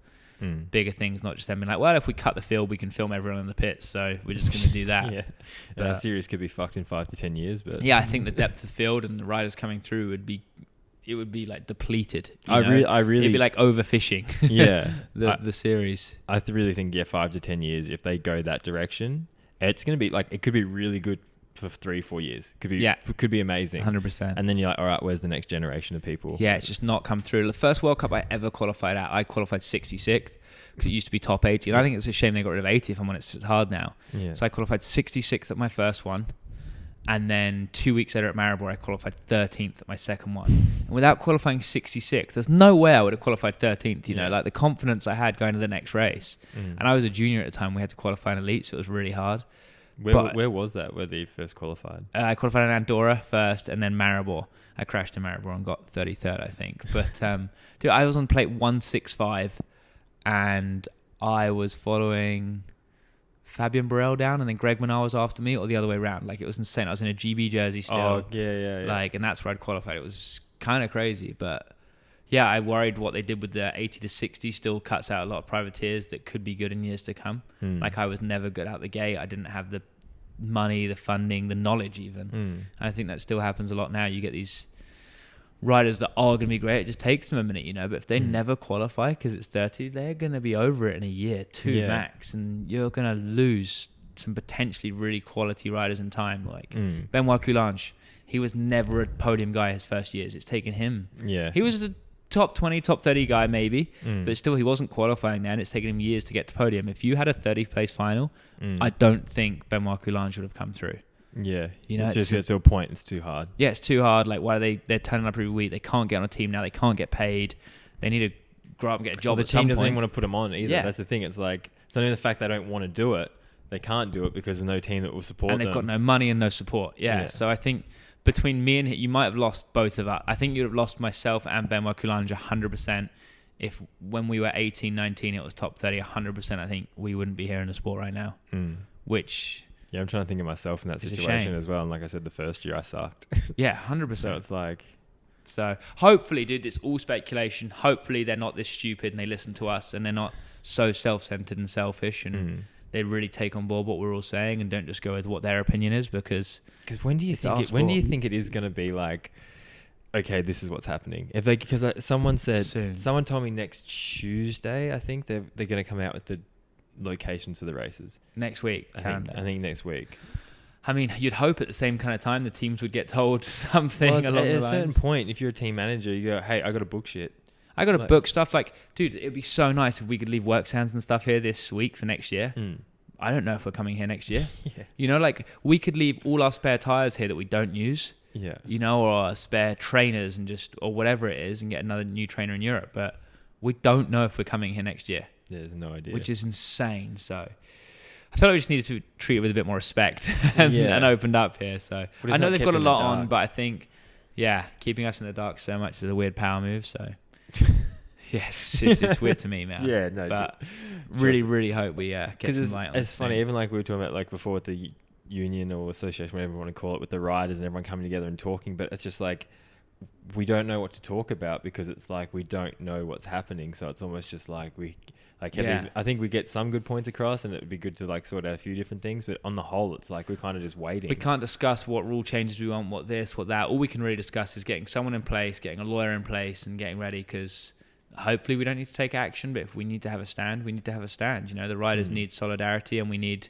S1: bigger things, not just them being like, well, if we cut the field, we can film everyone in the pits, so we're just going to do that.
S2: But our series could be fucked in 5 to 10 years. But
S1: I think the depth of the field and the riders coming through would be like depleted.
S2: I really
S1: it'd be like overfishing. The series.
S2: I really think 5 to 10 years, if they go that direction, it's going to be like, it could be really good for 3-4 years. Could be amazing.
S1: 100%.
S2: And then you're like, all right, where's the next generation of people?
S1: It's just not come through. The first World Cup I ever qualified at, I qualified 66th because it used to be top 80. And I think it's a shame they got rid of 80 if I'm honest. It's hard now. So I qualified 66th at my first one. And then 2 weeks later at Maribor, I qualified 13th at my second one. And without qualifying 66th, there's no way I would have qualified 13th, you know, like the confidence I had going to the next race. And I was a junior at the time. We had to qualify an elite, so it was really hard.
S2: Where was that? Where they first qualified?
S1: I qualified in Andorra first, and then Maribor. I crashed in Maribor and got 33rd, I think. But dude, I was on plate 165, and I was following Fabian Burrell down, and then Greg Minnaar was after me, or the other way around. Like, it was insane. I was in a GB jersey still.
S2: Oh, yeah.
S1: Like, and that's where I'd qualified. It was kind of crazy, but yeah, I worried what they did with the 80 to 60 still cuts out a lot of privateers that could be good in years to come. Like, I was never good out the gate. I didn't have the money, the funding, the knowledge even. And I think that still happens a lot now. You get these riders that are going to be great. It just takes them a minute, but if they never qualify because it's 30, they're going to be over it in a year, 2 max, and you're going to lose some potentially really quality riders in time. Like Benoit Coulange, he was never a podium guy his first years. It's taken him. Yeah. He was a top 20, top 30 guy maybe, but still he wasn't qualifying there, and it's taken him years to get to podium. If you had a 30th place final, I don't think Benoit Coulange would have come through.
S2: Yeah, it's just get to a point. It's too hard.
S1: Yeah, it's too hard. Like, why are they're turning up every week? They can't get on a team now. They can't get paid. They need to grow up and get a job.
S2: The
S1: at some
S2: team doesn't
S1: point.
S2: even want to put them on either. Yeah. That's the thing. It's like, it's not even the fact they don't want to do it. They can't do it because there's no team that will support them.
S1: And they've got no money and no support. Yeah. So I think between me and him, you might have lost both of us. I think you'd have lost myself and Benoit Coulange 100%. If when we were 18, 19, it was top 30, 100%, I think we wouldn't be here in the sport right now. Which...
S2: Yeah, I'm trying to think of myself in that situation as well. And like I said, the first year I sucked.
S1: Yeah, 100%.
S2: So it's like...
S1: So hopefully, dude, it's all speculation. Hopefully they're not this stupid and they listen to us and they're not so self-centered and selfish and they really take on board what we're all saying and don't just go with what their opinion is because
S2: when do you think it is going to be like, okay, this is what's happening? If they, because someone told me next Tuesday, I think they're going to come out with the locations for the races
S1: next week.
S2: I think next week.
S1: I mean, you'd hope at the same kind of time the teams would get told something along the lines.
S2: At a certain point, if you're a team manager, you go, hey, I got to book shit.
S1: I got to book stuff. Like, dude, it'd be so nice if we could leave work sounds and stuff here this week for next year. I don't know if we're coming here next year. Like, we could leave all our spare tires here that we don't use. Yeah. Or our spare trainers and or whatever it is and get another new trainer in Europe. But we don't know if we're coming here next year.
S2: There's no idea.
S1: Which is insane. So I felt like we just needed to treat it with a bit more respect and opened up here. So I know they've got a lot on, but I think, keeping us in the dark so much is a weird power move. So yes, it's weird to me, man.
S2: Yeah, no.
S1: But really hope we get some light on
S2: it's funny, even like we were talking about like before with the union or association, whatever you want to call it, with the riders and everyone coming together and talking, but it's just like, we don't know what to talk about because it's like we don't know what's happening. So it's almost just like I think we get some good points across and it would be good to like sort out a few different things, but on the whole it's like we're kind of just waiting.
S1: We can't discuss what rule changes we want, what this, what that. All we can really discuss is getting someone in place, getting a lawyer in place and getting ready, because hopefully we don't need to take action, but if we need to have a stand, we need to have a stand. The riders need solidarity and we need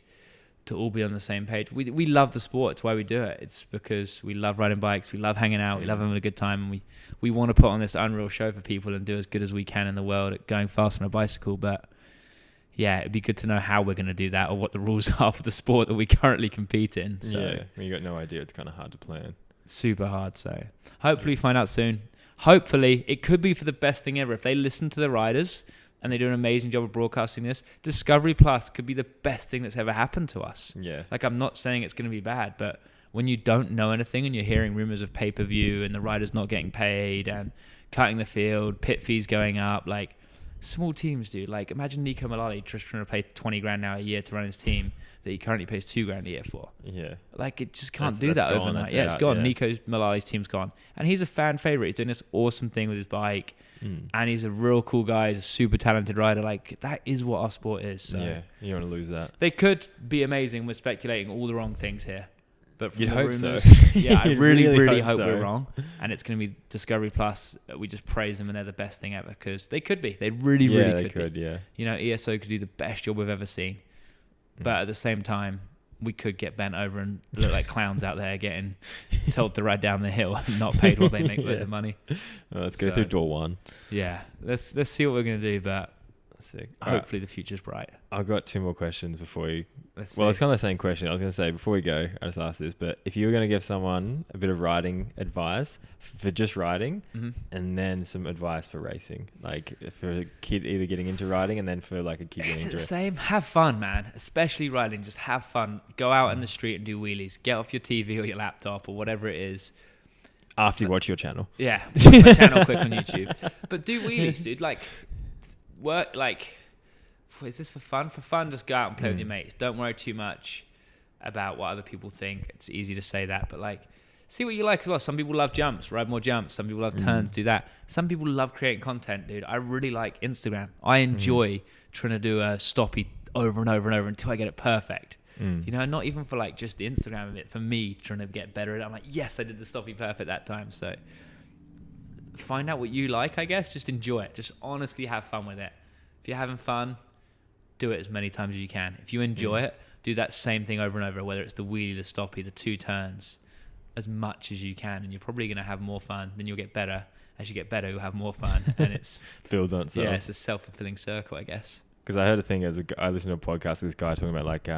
S1: to all be on the same page. We love the sport. It's why we do it. It's because we love riding bikes. We love hanging out. We love having a good time. And we want to put on this unreal show for people and do as good as we can in the world at going fast on a bicycle. But yeah, it'd be good to know how we're going to do that or what the rules are for the sport that we currently compete in. So
S2: when you got no idea, it's kind of hard to plan.
S1: Super hard. So hopefully we find out soon. Hopefully it could be for the best thing ever. If they listen to the riders and they do an amazing job of broadcasting this, Discovery Plus could be the best thing that's ever happened to us. Yeah. Like, I'm not saying it's going to be bad, but when you don't know anything and you're hearing rumors of pay-per-view and the riders not getting paid and cutting the field, pit fees going up, like, small teams, dude. Like, imagine Nico Mullally just trying to pay 20 grand now a year to run his team that he currently pays 2 grand a year for. Yeah. Like, it just can't do that overnight. Yeah, it's gone. Yeah. Nico Mullally's team's gone. And he's a fan favorite. He's doing this awesome thing with his bike. And he's a real cool guy. He's a super talented rider. Like, that is what our sport is. So.
S2: Yeah, you don't want to lose that.
S1: They could be amazing. We're speculating all the wrong things here. But
S2: you'd hope rumors,
S1: so. Yeah, I really hope we're wrong. And it's going to be Discovery Plus. We just praise them and they're the best thing ever, because they could be. They really could be. Yeah. ESO could do the best job we've ever seen. But at the same time, we could get bent over and look like clowns out there getting told to ride down the hill and not paid while they make loads of money.
S2: Well, let's go through door one.
S1: Yeah, let's see what we're going to do. But
S2: Sick.
S1: Hopefully the future's bright.
S2: I've got 2 more questions before we... it's kind of the same question. I was going to say, before we go, I just asked this, but if you were going to give someone a bit of riding advice for just riding, and then some advice for racing, like for a kid either getting into riding and then for like a kid getting into it.
S1: It's the same. Have fun, man. Especially riding. Just have fun. Go out in the street and do wheelies. Get off your TV or your laptop or whatever it is.
S2: After you watch your channel.
S1: Yeah. Watch my channel quick on YouTube. But do wheelies, dude. Like, work, like... is this for fun? For fun, just go out and play with your mates. Don't worry too much about what other people think. It's easy to say that, but like, see what you like as well. Some people love jumps, ride more jumps. Some people love turns, do that. Some people love creating content, dude. I really like Instagram. I enjoy trying to do a stoppie over and over and over until I get it perfect. You know, not even for like just the Instagram of it. For me, trying to get better at it. I'm like, yes, I did the stoppie perfect that time. So find out what you like, I guess. Just enjoy it. Just honestly have fun with it. If you're having fun, do it as many times as you can. If you enjoy it, do that same thing over and over, whether it's the wheelie, the stoppie, the 2 turns, as much as you can, and you're probably going to have more fun. Then you'll get better. As you get better, you'll have more fun, and it's
S2: builds on itself.
S1: Yeah, it's a self-fulfilling circle, I guess.
S2: Because I heard a thing I listened to a podcast with this guy talking about like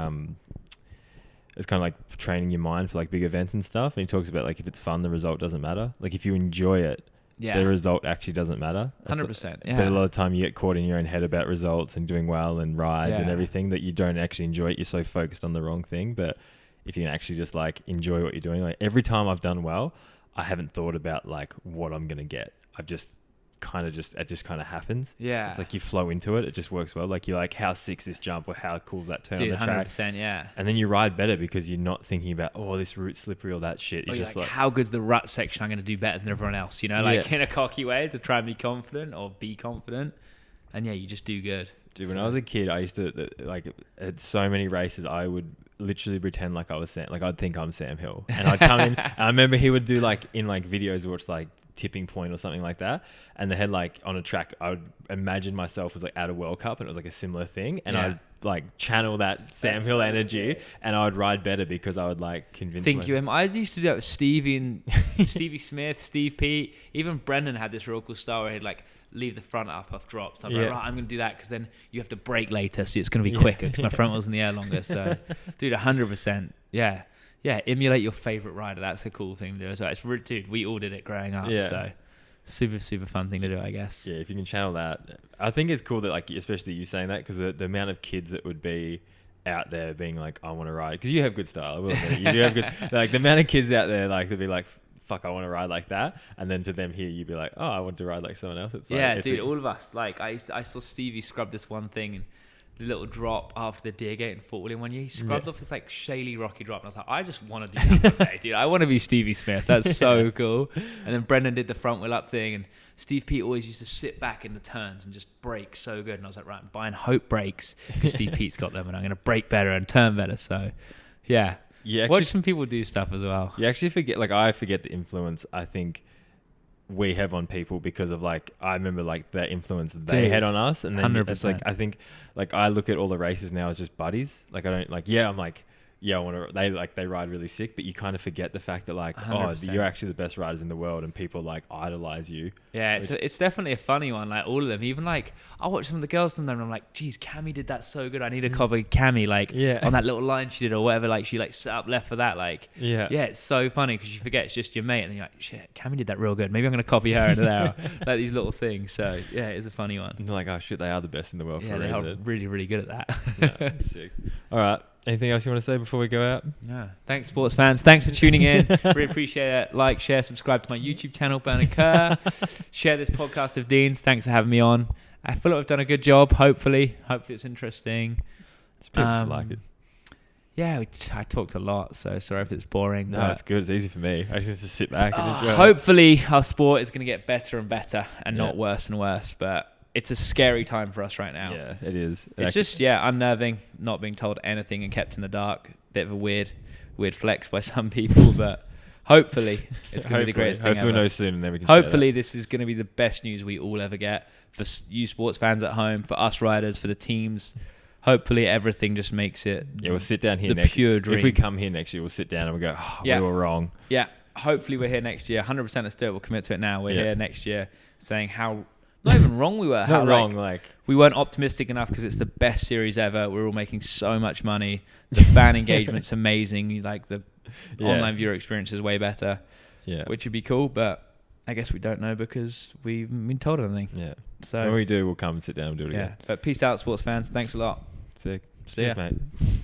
S2: it's kind of like training your mind for like big events and stuff, and he talks about like if it's fun, the result doesn't matter. Like if you enjoy it, the result actually doesn't matter.
S1: 100%. Yeah.
S2: But a lot of the time you get caught in your own head about results and doing well and rides and everything that you don't actually enjoy it. You're so focused on the wrong thing. But if you can actually just like enjoy what you're doing, like every time I've done well, I haven't thought about like what I'm going to get. I've just it just kind of happens. Yeah. It's like you flow into it. It just works well. Like you're like, how sick's this jump or how cool's that turn on the track?
S1: 100%, yeah.
S2: And then you ride better because you're not thinking about, oh, this route's slippery or that shit. It's just like,
S1: how good's the rut section? I'm going to do better than everyone else, you know, like in a cocky way to try and be confident or be confident. And yeah, you just do good.
S2: Dude, when I was a kid, I used to, like, at so many races, I would literally pretend like I was Sam, like I'd think I'm Sam Hill. And I'd come in, and I remember he would do like, in like videos where it's like tipping point or something like that. And they had like on a track, I would imagine myself as like at a World Cup and it was like a similar thing. And I'd like channel that Sam Hill energy and I would ride better because I would like convince myself.
S1: I used to do that with Stevie and Stevie Smith, Steve Pete, even Brendan had this real cool style where he'd like leave the front up off drops. I'm like, right, I'm going to do that because then you have to brake later, so it's going to be quicker because my front wheel's in the air longer. So, dude, 100%. Yeah. Yeah, emulate your favorite rider. That's a cool thing to do as well. It's really, dude, we all did it growing up. Yeah. So, super, super fun thing to do, I guess.
S2: Yeah, if you can channel that. I think it's cool that, like, especially you saying that because the amount of kids that would be out there being like, I want to ride. Because you have good style. I will admit it. You do have good... Like, the amount of kids out there, like, to be like... fuck, I want to ride like that. And then to them here, you'd be like, oh, I want to ride like someone else. It's like,
S1: dude, all of us. Like, I saw Stevie scrub this one thing and the little drop after the deer gate in Fort William one year. He scrubbed off this like shaly, rocky drop. And I was like, I just want to do that one day, dude. I want to be Stevie Smith. That's so cool. And then Brendan did the front wheel up thing. And Steve Pete always used to sit back in the turns and just brake so good. And I was like, right, I'm buying Hope brakes because Steve Pete's got them and I'm going to brake better and turn better. So, yeah. Watch some people do stuff as well.
S2: You actually forget, like I forget the influence I think we have on people because of like, I remember like the influence that they had on us. And then 100%. It's like, I think like I look at all the races now as just buddies. Like I don't like, I'm like, I want to, they ride really sick, but you kind of forget the fact that like, 100%. You're actually the best riders in the world and people like idolize you.
S1: Yeah, it's definitely a funny one. Like all of them, even like I watch some of the girls sometimes and I'm like, geez, Cammy did that so good. I need to copy Cammy like on that little line she did or whatever. Like she like set up left for that. Like it's so funny because you forget it's just your mate and then you're like, shit, Cammy did that real good. Maybe I'm gonna copy her into there. Like these little things. So yeah, it's a funny one.
S2: And they're like, oh shit, they are the best in the world.
S1: Yeah, they are really, really good at that.
S2: Yeah, sick. All right. Anything else you want to say before we go out?
S1: No. Thanks, sports fans. Thanks for tuning in. Really appreciate it. Like, share, subscribe to my YouTube channel, Bernard Kerr. Share this podcast of Dean's. Thanks for having me on. I feel like I've done a good job, hopefully. Hopefully it's interesting.
S2: People like it.
S1: Yeah, I talked a lot, so sorry if it's boring.
S2: No, it's good. It's easy for me. I just sit back and enjoy
S1: hopefully our sport is going to get better and better and not worse and worse, but... It's a scary time for us right now.
S2: Yeah, it is.
S1: It's just, unnerving, not being told anything and kept in the dark. Bit of a weird flex by some people, but hopefully it's going to be the greatest thing ever.
S2: Hopefully we'll know soon and then we can
S1: hopefully this is going to be the best news we all ever get for you sports fans at home, for us riders, for the teams. Hopefully everything just makes it
S2: we'll sit down here
S1: next year. If
S2: we come here next year, we'll sit down and we'll go, we were wrong.
S1: Yeah, hopefully we're here next year. 100% let's do it. We'll commit to it now. We're here next year saying how... not even wrong we were.
S2: Not wrong, like
S1: we weren't optimistic enough because it's the best series ever. We're all making so much money. The fan engagement's amazing. Like the online viewer experience is way better.
S2: Yeah,
S1: which would be cool, but I guess we don't know because we haven't been told anything.
S2: Yeah.
S1: So
S2: when we do, we'll come and sit down and do it again.
S1: But peace out, sports fans. Thanks a lot.
S2: Sick.
S1: See ya.
S2: Cheers, mate.